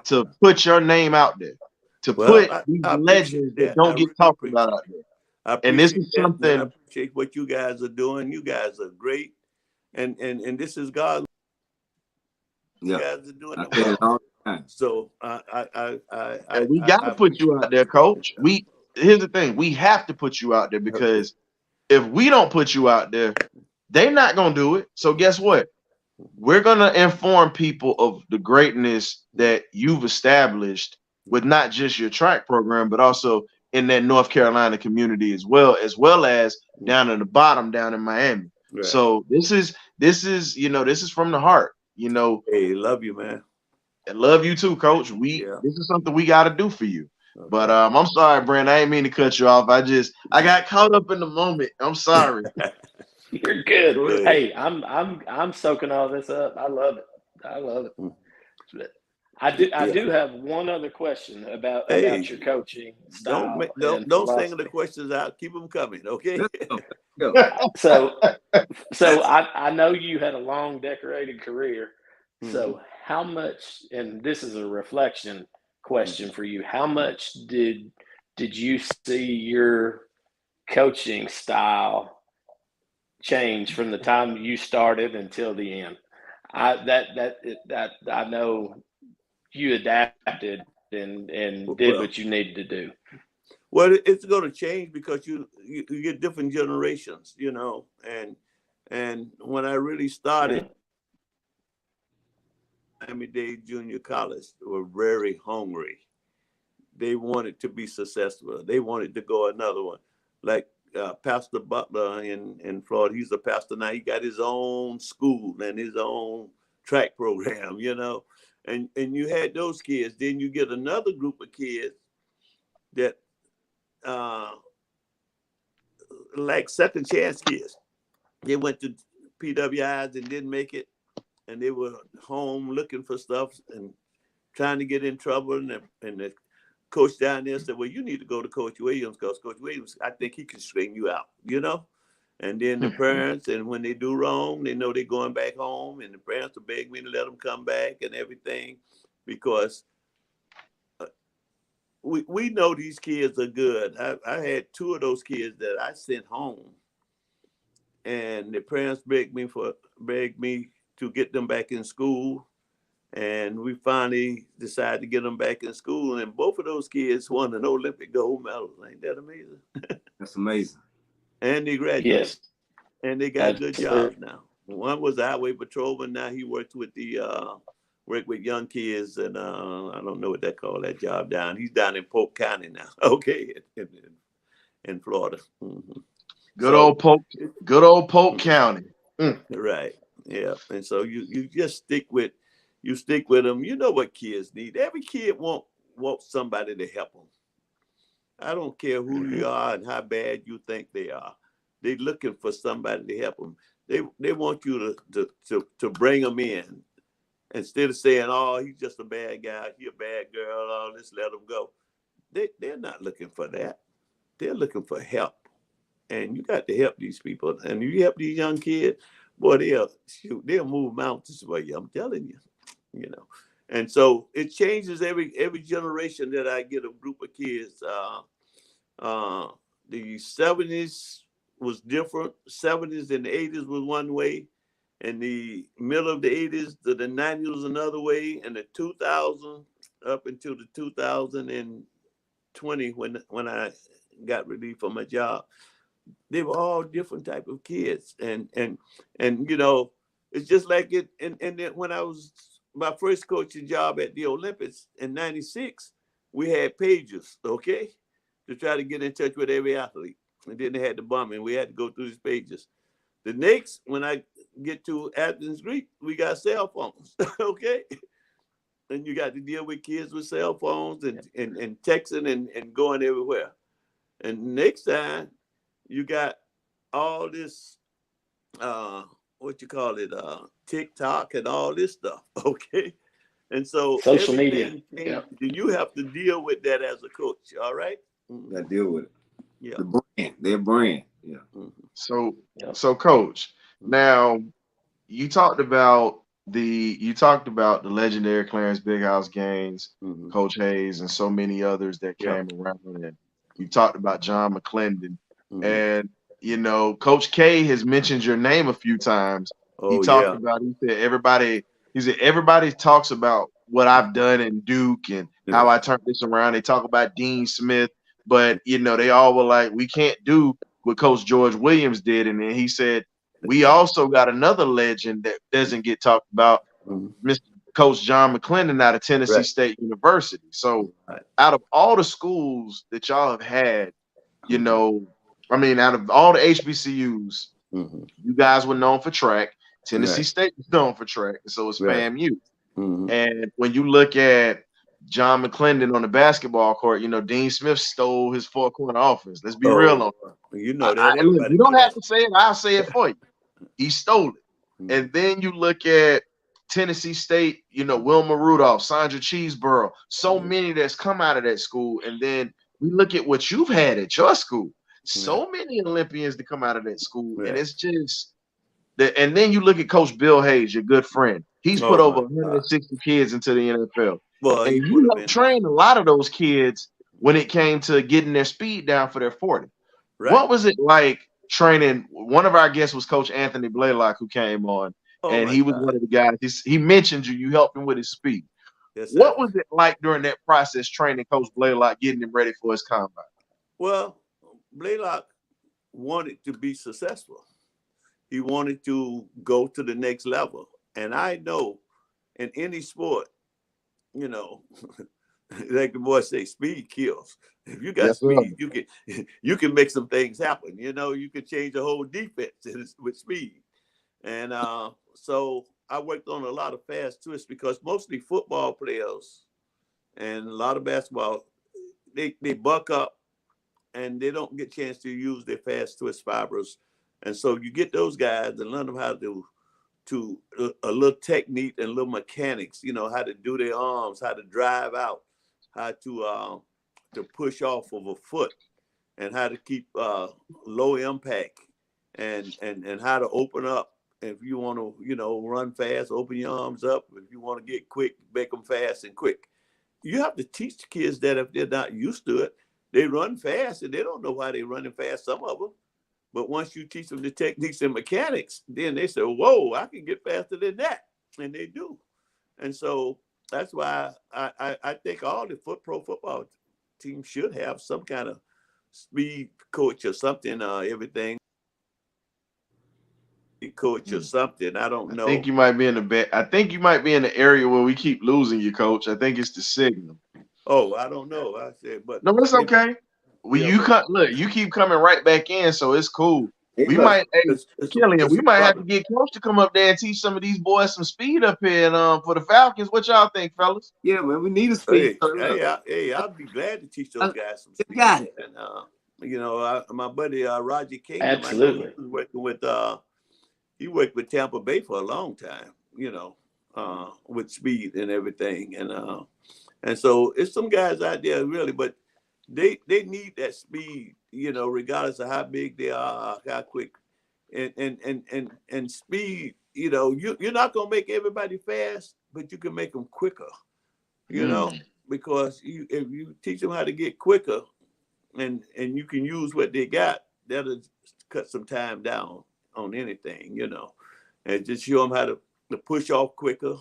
to put your name out there, to put these legends that don't get talked about out there. And this is something. I appreciate what you guys are doing. You guys are great, and this is God. You guys are doing it well. So we got to put you out there, Coach. Here's the thing: we have to put you out there because if we don't put you out there, they're not gonna do it. So guess what? We're gonna inform people of the greatness that you've established with not just your track program, but also in that North Carolina community as well as down at the bottom down in Miami. Right. So this is this is from the heart. Hey, love you, man. I love you too, Coach. This is something we got to do for you. Okay. But I'm sorry, Brent. I ain't mean to cut you off. I got caught up in the moment. I'm sorry. You're good. Hey, I'm soaking all this up. I love it. I do have one other question about your coaching style. Don't sing the questions out. Keep them coming, okay? So I know you had a long, decorated career. So how much, and this is a reflection question for you, how much did you see your coaching style change from the time you started until the end? I know you adapted and did what you needed to do. Well, it's going to change because you get different generations, and And when I really started, Miami-Dade Junior College were very hungry. They wanted to be successful. They wanted to go another one. Like Pastor Butler in Florida, he's a pastor now. He got his own school and his own track program, you know. And you had those kids. Then you get another group of kids that like second chance kids. They went to PWIs and didn't make it. And they were home looking for stuff and trying to get in trouble. And the coach down there said, well, you need to go to Coach Williams because Coach Williams, I think he can straighten you out, you know? And then the parents, and when they do wrong, they know they're going back home, and the parents will beg me to let them come back and everything because we know these kids are good. I had 2 of those kids that I sent home, and the parents begged me to get them back in school. And we finally decided to get them back in school. And both of those kids won an Olympic gold medal. Ain't that amazing? That's amazing. And they graduated. Yes. And they got good jobs now. One was a highway patrolman. Now he works with work with young kids. And I don't know what they call that job down. He's down in Polk County now. Okay. In Florida. Mm-hmm. Good old Polk County. Right. Yeah. And so you just stick with them. You know what kids need. Every kid wants somebody to help them. I don't care who you are and how bad you think they are. They're looking for somebody to help them. They want you to bring them in instead of saying, oh, he's just a bad guy. He's a bad girl. Oh, let's let him go. They're not looking for that. They're looking for help. And you got to help these people. And you help these young kids, boy, they'll move mountains for you. I'm telling you. You know, and so it changes every generation that I get a group of kids. The 70s was different. 70s and the 80s was one way, and the middle of the 80s to the 90s was another way, and the 2000 up until the 2020 when I got relieved from my job, they were all different type of kids, and you know, it's just like it. And then when I was my first coaching job at the Olympics in '96, we had pages, okay, to try to get in touch with every athlete. And then they had the bombing. We had to go through these pages. The next, when I get to Athens, Greek, we got cell phones, okay? And you got to deal with kids with cell phones and texting and going everywhere. And next time, you got all this, TikTok and all this stuff, okay? And so social media. Yeah. You have to deal with that as a coach, all right? Mm-hmm. Got to deal with it. Yeah. Their brand. Yeah. Mm-hmm. So Coach, now you talked about the legendary Clarence Big House Gaines, Coach Hayes, and so many others that came around. And you talked about John McClendon, and you know, Coach K has mentioned your name a few times. He said everybody talks about what I've done in Duke and how I turned this around. They talk about Dean Smith, but you know, they all were like, we can't do what Coach George Williams did. And then he said, we also got another legend that doesn't get talked about, Mr. Coach John McClendon out of Tennessee State University. So out of all the schools that y'all have had, you know, I mean, out of all the HBCUs, you guys were known for track. Tennessee State was known for track, and so it's FAMU. And when you look at John McClendon on the basketball court, you know, Dean Smith stole his four-corner offense. Let's be real on that. You know that. You don't have to say it. I'll say it for you. He stole it. And then you look at Tennessee State, you know, Wilma Rudolph, Sandra Cheeseborough, so many that's come out of that school. And then we look at what you've had at your school. So many Olympians to come out of that school. And it's just that. And then you look at Coach Bill Hayes, your good friend. He's put over 160 kids into the NFL. Well, and you helped train a lot of those kids when it came to getting their speed down for their 40. What was it like training? One of our guests was Coach Anthony Blaylock, who came on, and he was one of the guys. He mentioned you helped him with his speed. What was it like during that process training Coach Blaylock, getting him ready for his combine? Well, Blaylock wanted to be successful. he wanted to go to the next level. And I know in any sport, you know, like the boys say, speed kills. If you got Yes, sir. speed, you can make some things happen. You know, you can change a whole defense with speed. And so I worked on a lot of fast twists because mostly football players and a lot of basketball, they buck up and they don't get a chance to use their fast twist fibers. And so you get those guys and learn them how to a little technique and little mechanics, you know, how to do their arms, how to drive out, how to push off of a foot, and how to keep low impact, and how to open up. If you want to, you know, run fast, open your arms up. If you want to get quick, make them fast and quick. You have to teach the kids that if they're not used to it, they run fast and they don't know why they're running fast, some of them. But once you teach them the techniques and mechanics, then they say, whoa, I can get faster than that. And they do. And so that's why I think all the pro football teams should have some kind of speed coach or something, everything. Coach or something. I don't know. I think you might be in the area where we keep losing you, coach. I think it's the signal. Oh, I don't know. I said, but no, it's okay. You keep coming right back in, so it's cool. We might, Killian, we might have to get Coach to come up there and teach some of these boys some speed up here and for the Falcons. What y'all think, fellas? Yeah, man, we need a speed. Hey, I'll be glad to teach those guys some speed. Got it. And you know, my buddy Roger King, absolutely, he was working with he worked with Tampa Bay for a long time, you know, with speed and everything. And so it's some guys out there really, but they need that speed, you know, regardless of how big they are, how quick. And speed, you know, you're not going to make everybody fast, but you can make them quicker, you know, because if you teach them how to get quicker and you can use what they got, that'll cut some time down on anything, you know, and just show them how to push off quicker,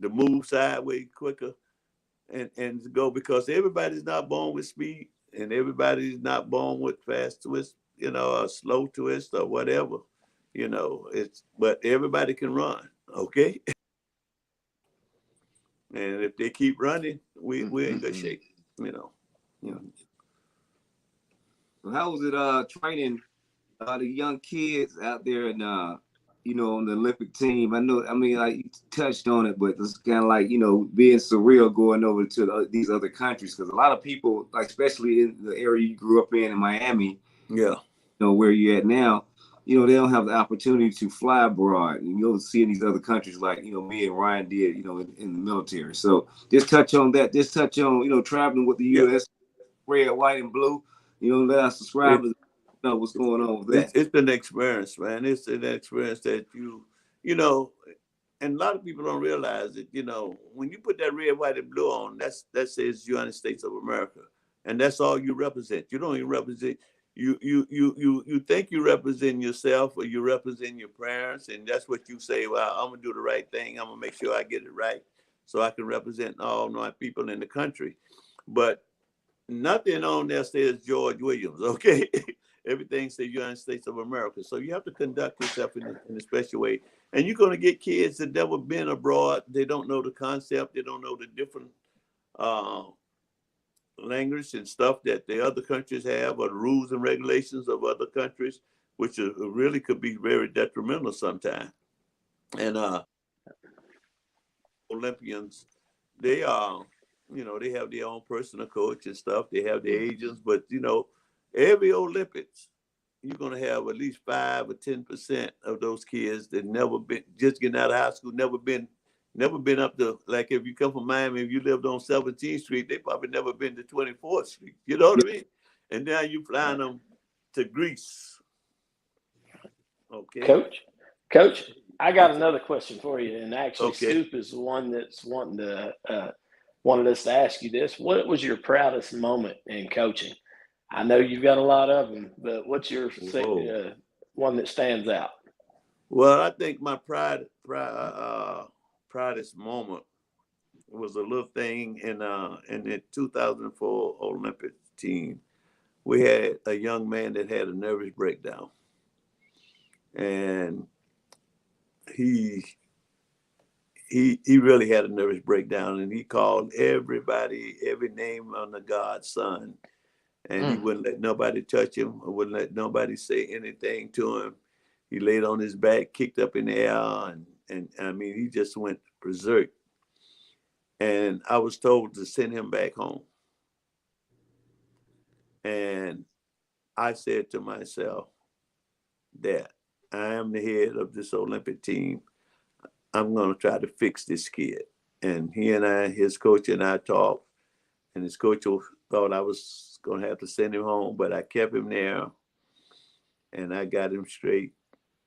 to move sideways quicker, and to go, because everybody's not born with speed and everybody's not born with fast twist, you know, or slow twist or whatever, you know, but everybody can run, okay? And if they keep running, we're in good shape, you know. Yeah. So how was it training the young kids out there and you know, on the Olympic team? I mean, like you touched on it, but it's kind of like, you know, being surreal going over to these other countries, because a lot of people, like especially in the area you grew up in Miami, yeah, you know, where you're at now, you know, they don't have the opportunity to fly abroad and you'll see in these other countries, like, you know, me and Ryan did, you know, in the military. So just touch on that. Just touch on, you know, traveling with the U.S. red, white, and blue. You know, let our subscribers know what's going on with that. It's an experience, man. It's an experience that you know, and a lot of people don't realize it. You know, when you put that red, white, and blue on, that says United States of America, and that's all you represent. You don't even represent. You think you represent yourself or you represent your parents, and that's what you say. Well, I'm gonna do the right thing. I'm gonna make sure I get it right, so I can represent all my people in the country. But nothing on there says George Williams. Okay. Everything says United States of America. So you have to conduct yourself in a special way. And you're going to get kids that never been abroad. They don't know the concept. They don't know the different language and stuff that the other countries have, or the rules and regulations of other countries, which really could be very detrimental sometimes. And Olympians, they are, you know, they have their own personal coach and stuff. They have their agents, but, you know, every Olympics, you're going to have at least 5 or 10% of those kids that never been, just getting out of high school, never been up to, like if you come from Miami, if you lived on 17th Street, they probably never been to 24th Street. You know what I mean? And now you flying them to Greece. Okay. Coach, I got another question for you. And actually, Scoop is the one that's wanted us to ask you this. What was your proudest moment in coaching? I know you've got a lot of them, but what's your one that stands out? Well, I think my proudest moment was a little thing in the 2004 Olympic team. We had a young man that had a nervous breakdown, and he really had a nervous breakdown, and he called everybody, every name under God's son, and he wouldn't let nobody touch him, or wouldn't let nobody say anything to him. He laid on his back, kicked up in the air, and I mean, he just went berserk. And I was told to send him back home. And I said to myself that I am the head of this Olympic team. I'm going to try to fix this kid. And his coach and I talked, and his coach thought I was going to have to send him home, but I kept him there, and I got him straight.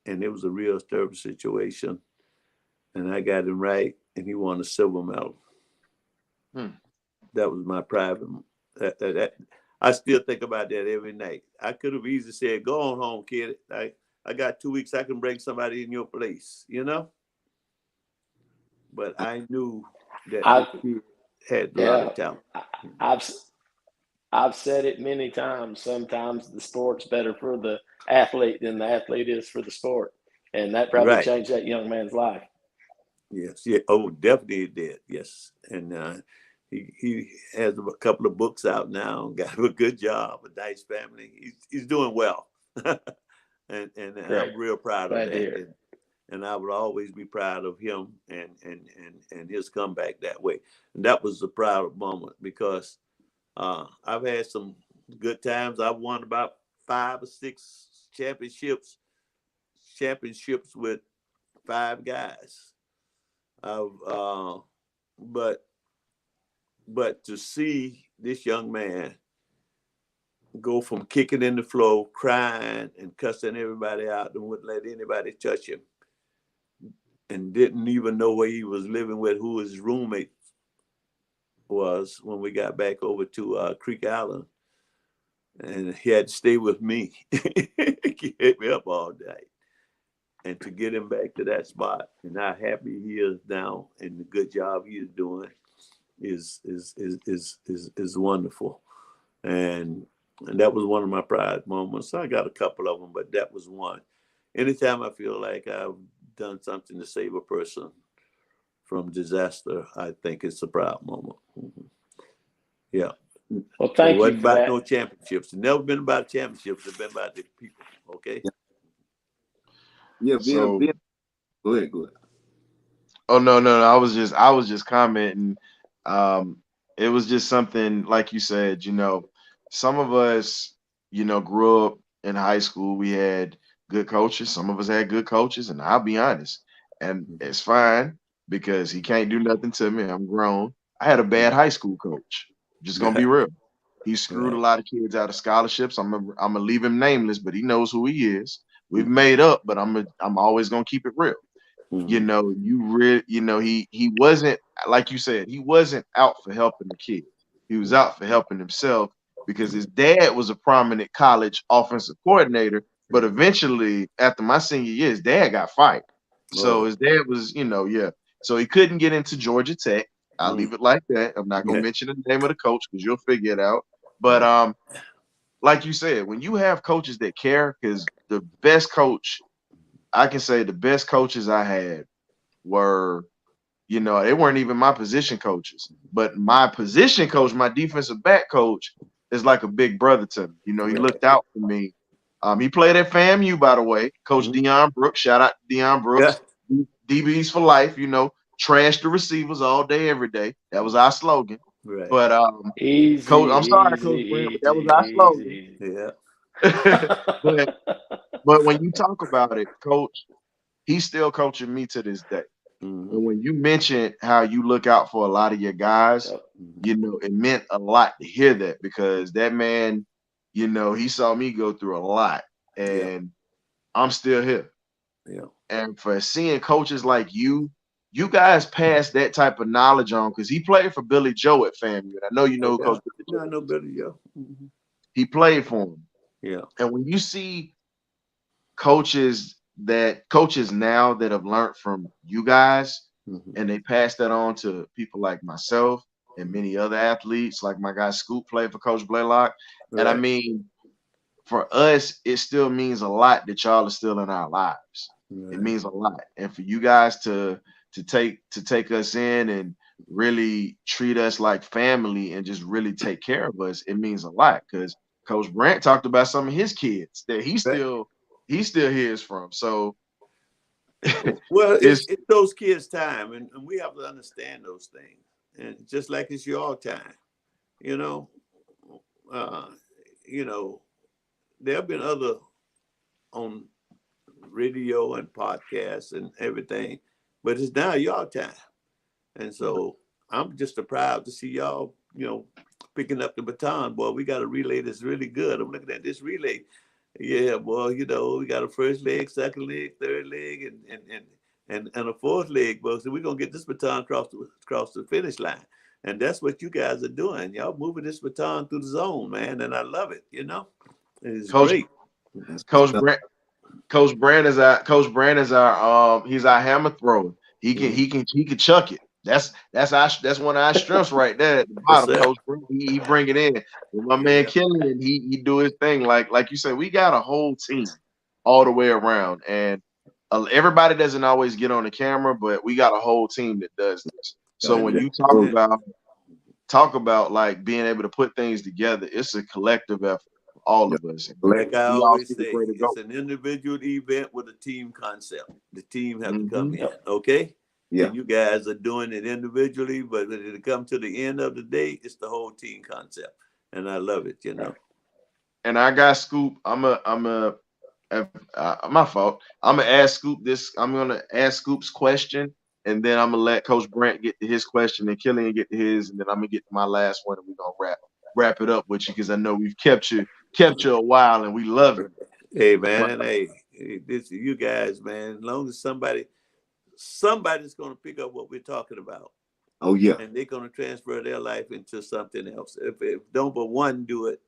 And it was a real terrible situation. And I got him right, and he won a silver medal. That was my private. I still think about that every night. I could have easily said, "Go on home, kid. I got 2 weeks. I can bring somebody in your place," you know. But I knew that he had a lot of talent. I've said it many times. Sometimes the sport's better for the athlete than the athlete is for the sport, and that probably changed that young man's life. Yes. Yeah. Oh, definitely it did. Yes. And he has a couple of books out now. Got a good job. A nice family. He's doing well, and I'm real proud of that. And I would always be proud of him and his comeback that way. And that was a proud moment because I've had some good times. I've won about 5 or 6 championships with 5 guys. But to see this young man go from kicking in the floor, crying and cussing everybody out and wouldn't let anybody touch him, and didn't even know where he was living with, who his roommate was when we got back over to Creek Island. And he had to stay with me. He hit me up all day. And to get him back to that spot and how happy he is now and the good job he is doing is wonderful. And that was one of my pride moments. I got a couple of them, but that was one. Anytime I feel like I've done something to save a person from disaster, I think it's a proud moment. Yeah. Well, thank you. It wasn't about no championships. It's never been about championships. It's been about the people. Okay. Yeah. Go ahead. Oh no. I was just commenting. It was just something like you said. You know, some of us, grew up in high school. We had good coaches. Some of us had good coaches, and I'll be honest, and it's fine because he can't do nothing to me. I'm grown. I had a bad high school coach. Just gonna be real. He screwed a lot of kids out of scholarships. I'm gonna leave him nameless, but he knows who he is. We've made up, but I'm always gonna keep it real. He wasn't, like you said, he wasn't out for helping the kid. He was out for helping himself because his dad was a prominent college offensive coordinator. But eventually, after my senior year, his dad got fired. So his dad was, So he couldn't get into Georgia Tech. I'll leave it like that. I'm not gonna mention the name of the coach because you'll figure it out. But like you said, when you have coaches that care, because the best coach, I can say the best coaches I had were, they weren't even my position coaches, but my position coach, my defensive back coach, is like a big brother to me. He looked out for me. He played at FAMU, by the way. Coach Deion Brooks, shout out to Deion Brooks. DBs for life, trash the receivers all day, every day. That was our slogan. Right. But Coach, I'm sorry, Coach Brent, but that was our slogan. Yeah. but when you talk about it, Coach, he's still coaching me to this day. And when you mentioned how you look out for a lot of your guys, it meant a lot to hear that because that man, he saw me go through a lot, and I'm still here. Yeah. And for seeing coaches like you guys pass that type of knowledge on, because he played for Billy Joe at FAMU. And I know you know Coach Billy Joe. I know Billy Joe. He played for him. Yeah. And when you see coaches now that have learned from you guys, and they pass that on to people like myself and many other athletes, like my guy Scoop played for Coach Blaylock. Right. And I mean, for us, it still means a lot that y'all are still in our lives. It means a lot. And for you guys to take us in and really treat us like family and just really take care of us, it means a lot. Because Coach Brant talked about some of his kids that he still hears from. So Well, it's it's those kids' time, and we have to understand those things. And just like it's your time, you know, uh, you know, there have been other on radio and podcasts and everything, but it's now your time. And so I'm just proud to see y'all, picking up the baton. Boy, we got a relay that's really good. I'm looking at this relay. Yeah, boy, we got a first leg, second leg, third leg, and a fourth leg, boy. So we're gonna get this baton across the finish line. And that's what you guys are doing. Y'all moving this baton through the zone, man. And I love it, It's great. Coach Brant. Coach Brand is our he's our hammer thrower. He can chuck it. That's one of our strengths right there at the bottom. Yes, Coach Brand, he bring it in. With my man Killian, he do his thing. Like you said, we got a whole team all the way around, and everybody doesn't always get on the camera, but we got a whole team that does this. So when you talk about like being able to put things together, it's a collective effort for all of us. Like I We all always see the say, greater goal. it's an individual event with a team concept. The team have to come in, okay? Yeah. And you guys are doing it individually, but when it come to the end of the day, it's the whole team concept, and I love it. And I got Scoop. My fault. I'm gonna ask Scoop this. I'm gonna ask Scoop's question, and then I'm gonna let Coach Brant get to his question, and Killian get to his, and then I'm gonna get to my last one, and we're gonna wrap it up with you because I know we've kept you a while, and we love it. Hey man, this you guys, man. As long as somebody's gonna pick up what we're talking about. Oh yeah. And they're gonna transfer their life into something else. If don't but one do it,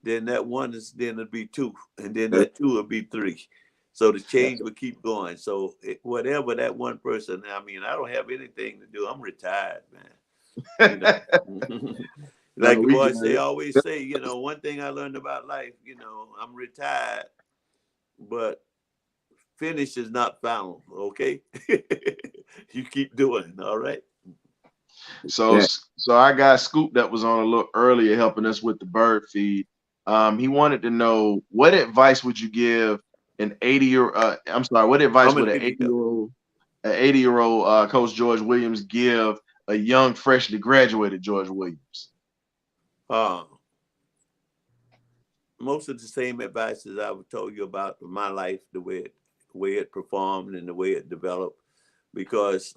then that one it'll be two, and then that two will be three. So the change will keep going. So whatever that one person, I don't have anything to do. I'm retired, man. Like the boys always say, one thing I learned about life, I'm retired, but finish is not found. Okay. You keep doing, all right. So I got Scoop that was on a little earlier helping us with the bird feed. He wanted to know what advice would you give an 80-year what advice would an 80-year-old Coach George Williams give a young freshly graduated George Williams? Most of the same advice as I've told you about my life, the way it performed and the way it developed, because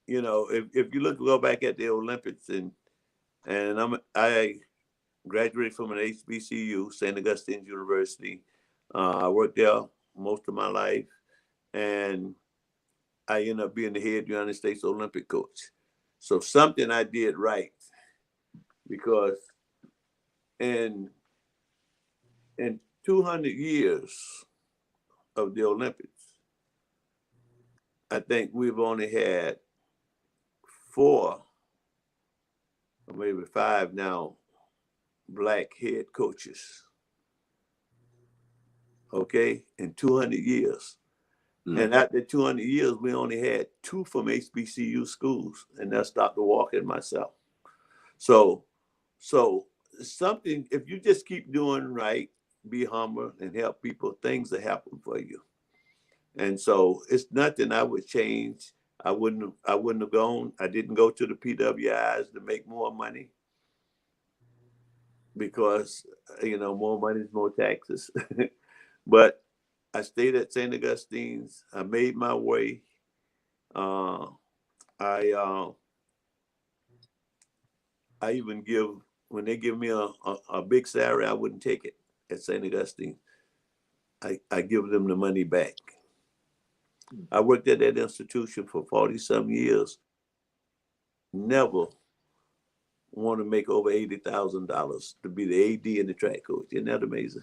if you go back at the Olympics, and I graduated from an HBCU, St. Augustine University. I worked there most of my life, and I ended up being the head United States Olympic coach. So something I did right, because in 200 years of the Olympics, I think we've only had 4 or maybe 5 now Black head coaches. Okay, in 200 years. And after 200 years, we only had 2 from HBCU schools, and that's Dr. Walker and myself. So something, if you just keep doing right, be humble and help people, things will happen for you. And so it's nothing I would change. I wouldn't have gone. I didn't go to the PWIs to make more money, because more money is more taxes. But I stayed at St. Augustine's. I made my way. I even when they give me a big salary, I wouldn't take it at St. Augustine. I give them the money back. I worked at that institution for 40-some years. Never want to make over $80,000 to be the AD and the track coach. Isn't that amazing?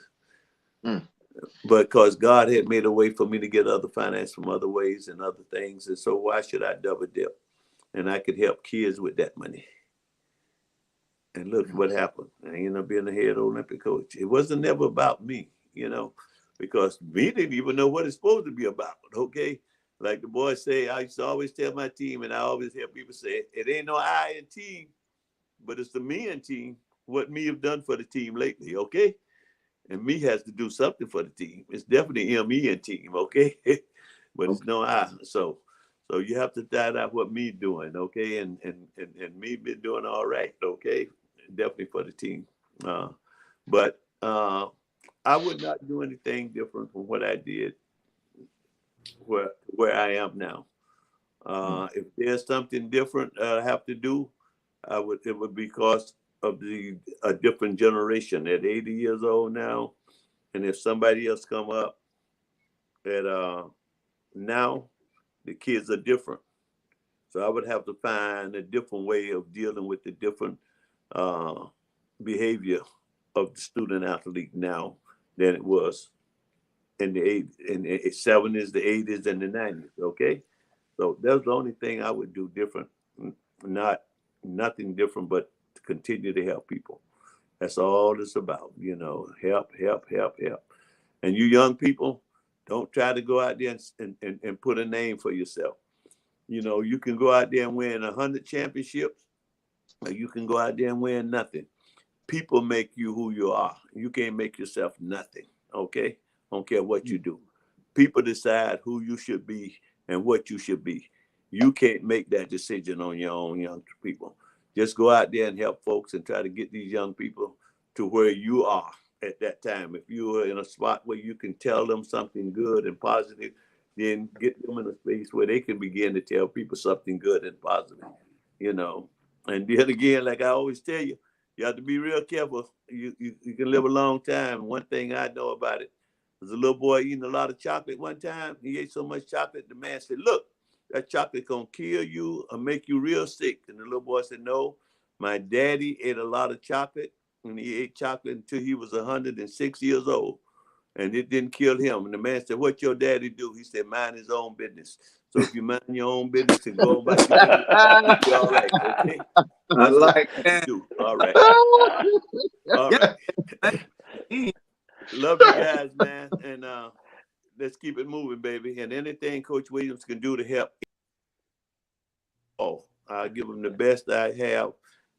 Because God had made a way for me to get other finance from other ways and other things. And so why should I double dip? And I could help kids with that money. And look what happened. I ended up being the head Olympic coach. It wasn't never about me, because me didn't even know what it's supposed to be about. Okay. Like the boys say, I used to always tell my team, and I always hear people say, it ain't no I in team, but it's the me in team. What me have done for the team lately, okay? And me has to do something for the team. It's definitely me and team, okay? But it's no I. So you have to find out what me doing, okay? And me been doing all right, okay? Definitely for the team. But I would not do anything different from what I did where I am now. If there's something different I have to do, it would be because of a different generation at 80 years old now. And if somebody else come up at now, the kids are different. So I would have to find a different way of dealing with the different behavior of the student athlete now than it was in the 70s, the 80s, and the 90s. Okay, so that's the only thing I would do different. Nothing different, but to continue to help people. That's all it's about. Help. And you young people, don't try to go out there and put a name for yourself. You can go out there and win 100 championships, or you can go out there and win nothing. People make you who you are. You can't make yourself nothing, okay? Don't care what you do. People decide who you should be and what you should be. You can't make that decision on your own, young people. Just go out there and help folks and try to get these young people to where you are at that time. If you are in a spot where you can tell them something good and positive, then get them in a space where they can begin to tell people something good and positive, And then again, like I always tell you, you have to be real careful. You can live a long time. One thing I know about it, there's a little boy eating a lot of chocolate one time. He ate so much chocolate, the man said, look, that chocolate gonna kill you or make you real sick. And the little boy said, no, my daddy ate a lot of chocolate, and he ate chocolate until he was 106 years old. And it didn't kill him. And the man said, what your daddy do? He said, mind his own business. So if you mind your own business and go about your business, you'll be all right, okay? I like that. All right. All right. Love you guys, man. And let's keep it moving, baby. And anything Coach Williams can do to help, I'll give him the best I have.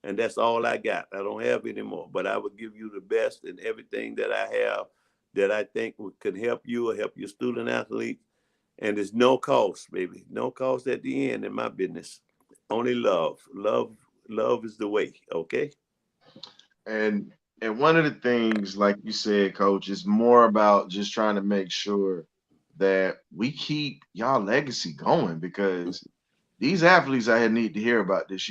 And that's all I got. I don't have any more. But I will give you the best in everything that I have that I think could help you or help your student athlete. And there's no cost, baby. No cost at the end in my business. Only love. Love is the way, okay? And one of the things, like you said, Coach, is more about just trying to make sure that we keep y'all legacy going, because these athletes out here need to hear about this.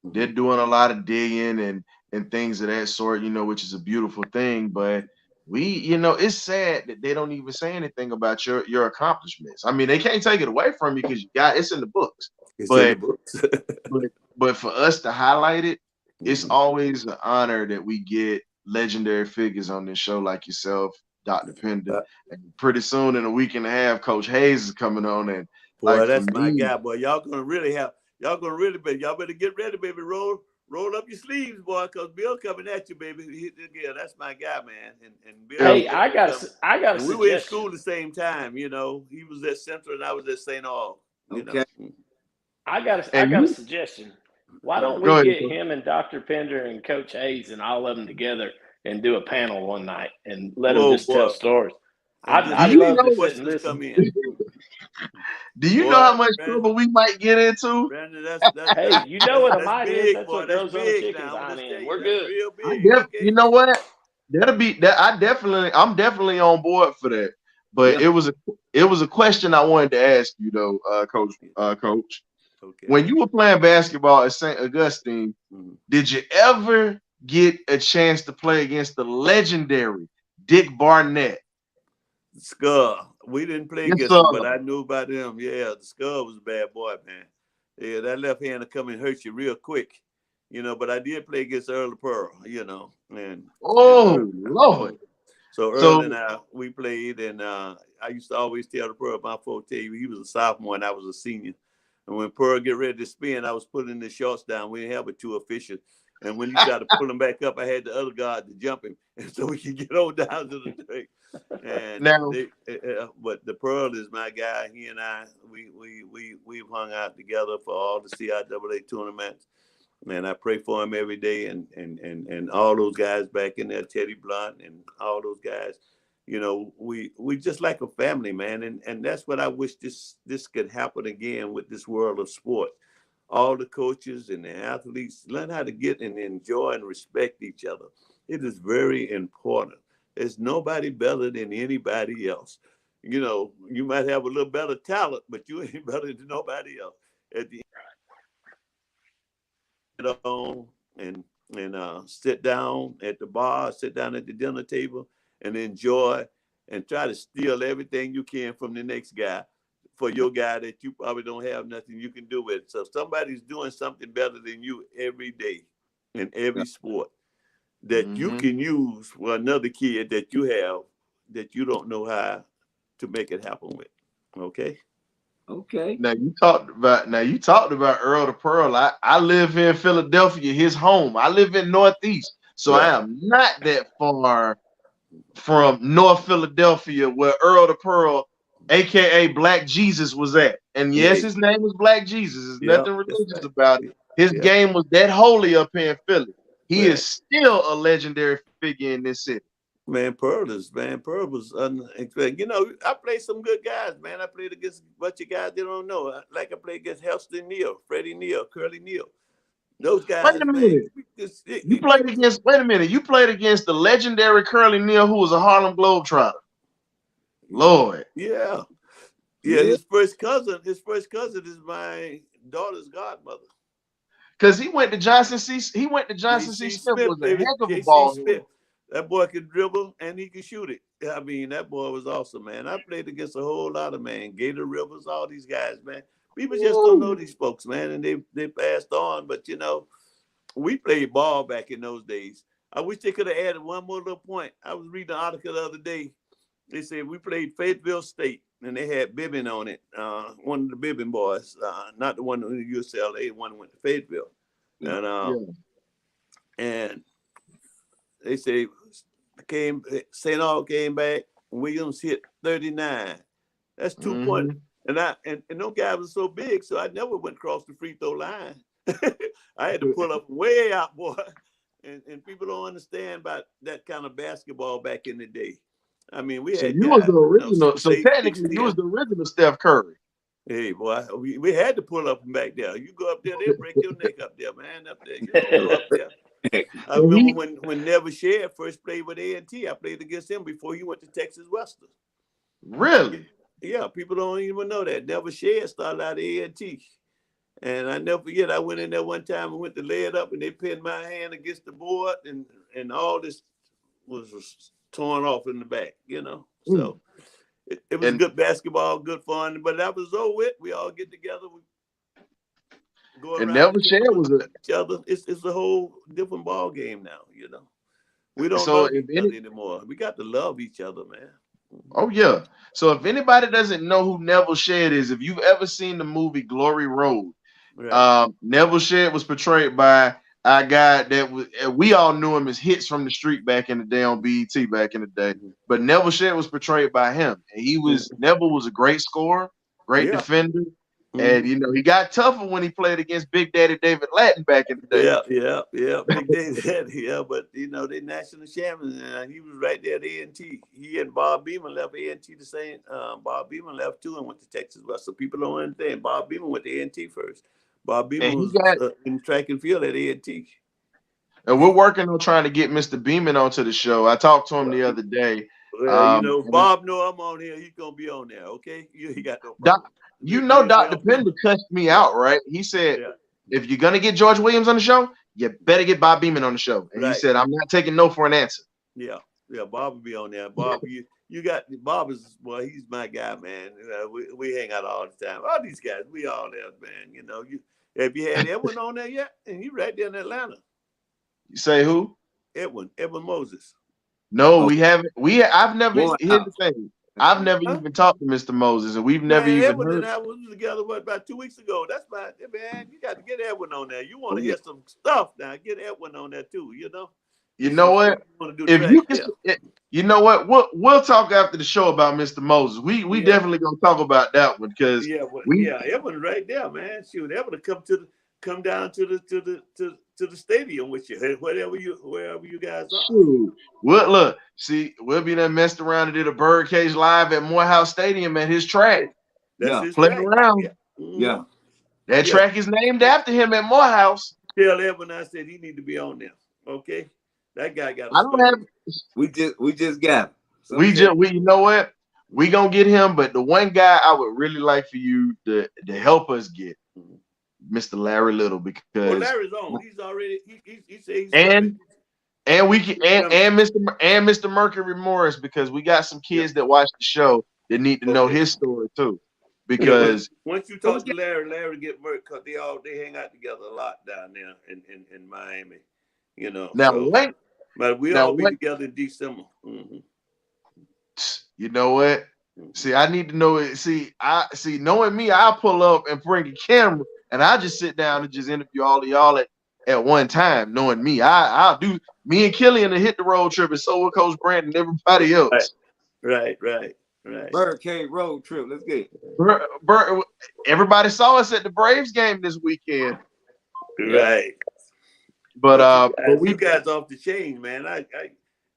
They're doing a lot of digging and things of that sort, which is a beautiful thing. But it's sad that they don't even say anything about your accomplishments. I mean, they can't take it away from you because it's in the books. In the books. but for us to highlight it, it's always an honor that we get legendary figures on this show like yourself, Dr. Pender. And pretty soon, in a week and a half, Coach Hayes is coming on. And boy, that's my guy, boy. Y'all better get ready, baby. Roll up your sleeves, boy, because Bill coming at you, baby. That's my guy, man. And Bill. Hey, I got a suggestion. We were in school the same time, He was at Central and I was at St. Aug. Okay. I got a suggestion. Why don't we get him and Dr. Pender and Coach Hayes and all of them together and do a panel one night and let them just tell stories? I'd love to sit and listen. Do you know how much trouble we might get into? Brandon, hey, you know what a might is? That's what goes on the chicken's eye in. We're good. You know what? I'm definitely on board for that. But it was a question I wanted to ask you though, Coach. Okay. When you were playing basketball at St. Augustine, did you ever get a chance to play against the legendary Dick Barnett? Skull. We didn't play against him, but I knew about him. Yeah, the Skull was a bad boy, man. Yeah, that left hand will come and hurt you real quick. But I did play against Earl Pearl, and Lord. So Earl and I, we played, and I used to always tell the Pearl my forte. He was a sophomore and I was a senior. And when Pearl get ready to spin, I was putting the shorts down. We didn't have but two officials. And when he tried to pull him back up, I had the other guard to jump him, and so we could get on down to the track. And Now, but the Pearl is my guy. He and I, we've hung out together for all the CIAA tournaments. Man, I pray for him every day, and all those guys back in there, Teddy Blunt and all those guys. You know, we just like a family, man, and that's what I wish this could happen again with this world of sport. All the coaches and the athletes learn how to get and enjoy and respect each other. It is very important. There's nobody better than anybody else. You know, you might have a little better talent, but you ain't better than nobody else. At the on and sit down at the bar, sit down at the dinner table and enjoy and try to steal everything you can from the next guy for your guy that you probably don't have nothing you can do with. So if somebody's doing something better than you every day in every sport that you can use for another kid that you have that you don't know how to make it happen with. Okay? Okay. Now you talked about Earl the Pearl. I live in Philadelphia, his home. I live in Northeast, so I am not that far from North Philadelphia where Earl the Pearl, aka Black Jesus, was at. And yes, his name was Black Jesus. There's nothing religious about it. His game was that holy up here in Philly. He is still a legendary figure in this city. Man, Pearl was unexpected. You know, I played some good guys, man. I played against a bunch of guys they don't know. Like I played against Helston Neal, Freddie Neal, Curly Neal. Those guys, Wait a minute. You played against the legendary Curly Neal, who was a Harlem Globetrotter. Lord. Yeah. His first cousin is my daughter's godmother. Because he went to Johnson C. Smith, was a heck of a ball player. That boy could dribble and he could shoot it. I mean, that boy was awesome, man. I played against a whole lot of, man, Gator Rivers, all these guys, man. People just don't know these folks, man, and they passed on. But, you know, we played ball back in those days. I wish they could have added one more little point. I was reading an article the other day. They said we played Fayetteville State, and they had Bibbin on it, one of the Bibbin boys, not the one who went to UCLA, the one who went to Fayetteville. And they say St. Aug came back. Williams hit 39. That's 2 points. And those guys were so big, so I never went across the free throw line. I had to pull up way out, boy. And people don't understand about that kind of basketball back in the day. I mean, we had. You was the original. So technically, you was the original Steph Curry. Hey, boy, we had to pull up back there. You go up there, they'll break your neck up there, man. Up there, you go up there. I remember when Never Shared first played with A&T. I played against him before he went to Texas Western. Really? Yeah, people don't even know that. Never Shared started out at A&T. And I never forget, I went in there one time and went to lay it up, and they pinned my hand against the board, and all this was torn off in the back, you know. So it was good basketball, good fun. But that was over with. We all get together. We go around. And Never Shared was each other. It's a whole different ball game now, you know. We don't love each other anymore. We got to love each other, man. Oh, yeah. So if anybody doesn't know who Neville Shedd is, if you've ever seen the movie Glory Road, Neville Shedd was portrayed by a guy that we all knew him as Hits from the Street back in the day on BET back in the day. But Neville Shedd was portrayed by him. And Neville was a great scorer, great defender. And, you know, he got tougher when he played against Big Daddy David Lattin back in the day. Yeah. Big Daddy, but, you know, they national champions. And he was right there at A&T. He and Bob Beeman left A&T the same. Bob Beeman left, too, and went to Texas West. So people don't understand. Bob Beeman went to A&T first. Bob Beeman was in track and field at A&T. And we're working on trying to get Mr. Beeman onto the show. I talked to him the other day. Well, you know, Bob know I'm on here. He's going to be on there, okay? He got no problem. You know, Dr. Pender cussed me out, right? He said, if you're going to get George Williams on the show, you better get Bob Beeman on the show. And he said, I'm not taking no for an answer. Yeah, Bob will be on there. Bob, you got Bob is, well, he's my guy, man. We hang out all the time. All these guys, we all there, man. You know, have you had Edwin on there yet? And he right there in Atlanta. You say who? Edwin Moses. No, we haven't. I've never. Here's the thing. I've never even talked to Mr. Moses, and we've never even Edwin heard. And I was together about 2 weeks ago. That's my man. You got to get Edwin on there. You want to hear some stuff now? Get Edwin on there too. You know, You know what? If you can, you know what? We'll talk after the show about Mr. Moses. We definitely gonna talk about that one because Evan right there, man. Shoot, Evan to come down to the stadium with you, wherever you guys are. Shoot. We'll be there messed around and did a BirdCage live at Morehouse Stadium at his track. That's his playing track. around. Yeah. That track is named after him at Morehouse. Tell Evan I said he need to be on there. Okay, that guy got. We just got him. We you know what? We gonna get him, but the one guy I would really like for you to help us get, Mr. Larry Little, because Larry's on. He's already. He said he's and we can and Mr. Mercury Morris, because we got some kids that watch the show that need to know his story too. Because once you talk to Larry get Mercury, because they hang out together a lot down there in Miami. You know. But we all be together in December. Mm-hmm. You know what? See, I need to know it. Knowing me, I'll pull up and bring a camera, and I'll just sit down and just interview all of y'all at one time. Knowing me, I'll do. Me and Killian will hit the road trip, and so will Coach Brandon and everybody else. Right. BirdCage road trip. Let's get it. Everybody saw us at the Braves game this weekend. Right. But you guys off the chain, man.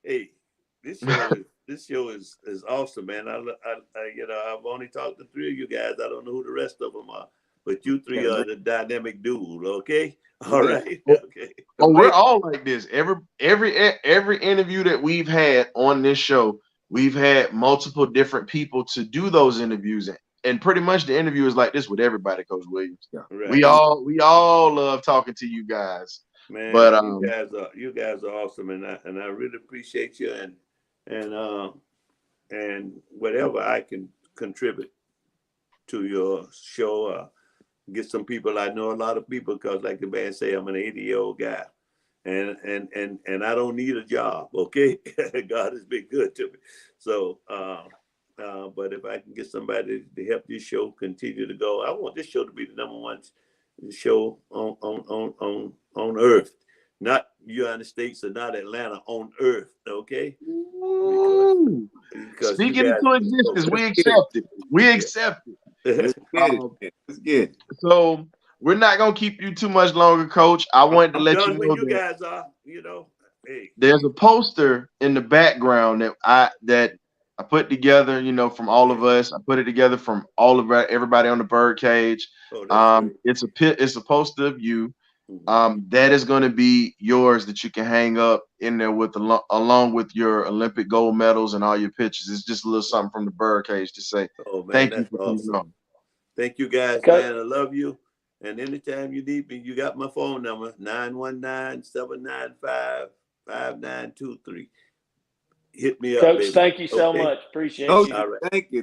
Hey, this show is awesome, man. I've only talked to 3 of you guys. I don't know who the rest of them are, but you 3 are the dynamic dude. Okay, all right. Okay. Oh, we're all like this. Every interview that we've had on this show, we've had multiple different people to do those interviews, and pretty much the interview is like this with everybody, Coach Williams. Yeah. Right. We all love talking to you guys. Man, but you guys are awesome, and I really appreciate you, and whatever I can contribute to your show, get some people. I know a lot of people because, like the man say, I'm an 80-year-old guy, and I don't need a job. Okay, God has been good to me. So, but if I can get somebody to help this show continue to go, I want this show to be the #1 show on earth, not United States or not Atlanta, on earth. Okay, because speaking into existence, we accept it. It's good. So we're not gonna keep you too much longer, Coach. I wanted to let you know you guys are, hey, there's a poster in the background that I put together, from all of us. I put it together from all of everybody on the BirdCage. It's a poster of you. That is going to be yours that you can hang up in there along with your Olympic gold medals and all your pictures. It's just a little something from the BirdCage to say thank you for coming on. Thank you guys, man. I love you. And anytime you need me, you got my phone number, 919-795-5923. Hit me up, Coach. baby. Thank you so much. Appreciate you. All right. Thank you.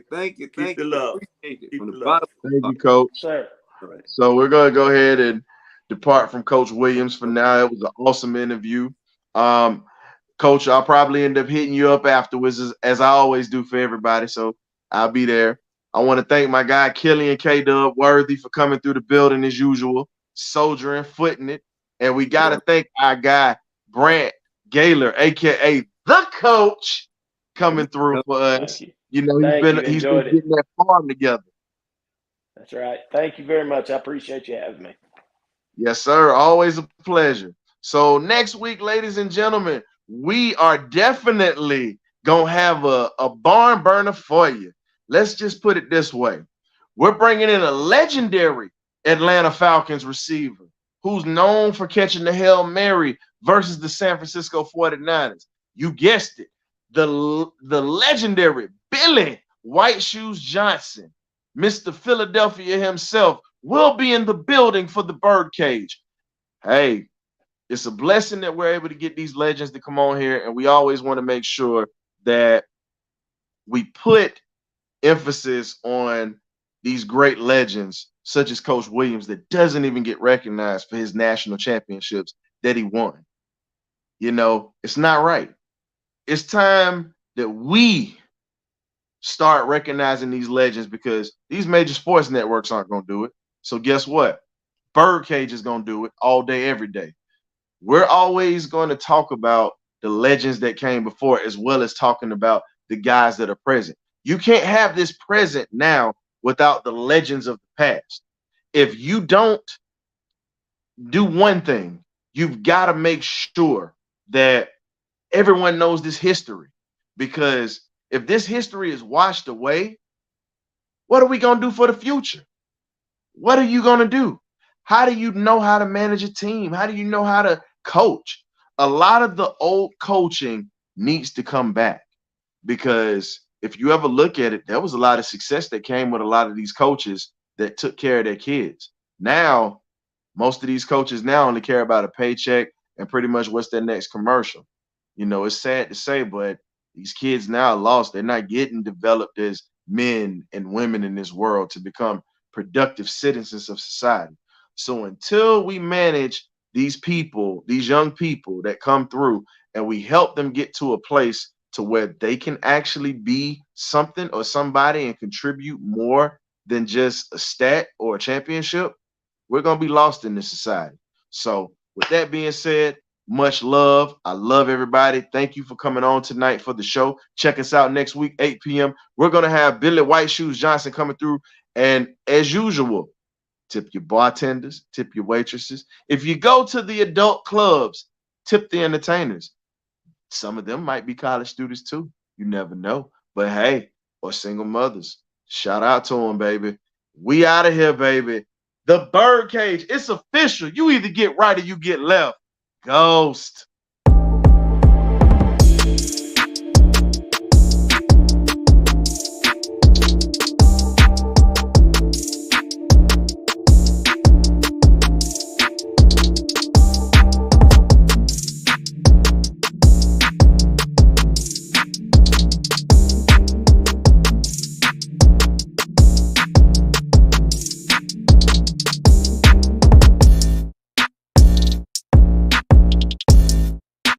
Keep the love. Keep the bottom. Thank you, Coach. Sir. All right. So we're going to go ahead and depart from Coach Williams for now. It was an awesome interview. Coach, I'll probably end up hitting you up afterwards, as I always do for everybody. So I'll be there. I want to thank my guy, Killian K-Dub Worthy, for coming through the building as usual, soldiering, footing it. And we got to thank our guy, Brant Gaylor, a.k.a. the Coach, coming through for us. He's been getting that farm together. That's right. Thank you very much. I appreciate you having me. Yes, sir. Always a pleasure. So next week, ladies and gentlemen, we are definitely going to have a barn burner for you. Let's just put it this way. We're bringing in a legendary Atlanta Falcons receiver who's known for catching the Hail Mary versus the San Francisco 49ers. You guessed it. The legendary Billy White Shoes Johnson, Mr. Philadelphia himself, will be in the building for the BirdCage. Hey, it's a blessing that we're able to get these legends to come on here, and we always want to make sure that we put emphasis on these great legends, such as Coach Williams, that doesn't even get recognized for his national championships that he won. It's not right. It's time that we start recognizing these legends, because these major sports networks aren't going to do it. So guess what? BirdCage is going to do it all day, every day. We're always going to talk about the legends that came before, as well as talking about the guys that are present. You can't have this present now without the legends of the past. If you don't do one thing, you've got to make sure that everyone knows this history, because if this history is washed away, what are we going to do for the future? What are you going to do? How do you know how to manage a team? How do you know how to coach? A lot of the old coaching needs to come back, because if you ever look at it, there was a lot of success that came with a lot of these coaches that took care of their kids. Now, most of these coaches now only care about a paycheck and pretty much what's their next commercial. You know, it's sad to say, but these kids now are lost. They're not getting developed as men and women in this world to become productive citizens of society. So until we manage these people, these young people that come through, and we help them get to a place to where they can actually be something or somebody and contribute more than just a stat or a championship, we're going to be lost in this society. So with that being said, much love. I love everybody. Thank you for coming on tonight for the show. Check us out next week, 8 p.m. We're going to have Billy White Shoes Johnson coming through. And as usual, tip your bartenders, tip your waitresses. If you go to the adult clubs, tip the entertainers. Some of them might be college students too. You never know. But hey, or single mothers. Shout out to them, baby. We out of here, baby. The Birdcage, it's official. You either get right or you get left. Ghost.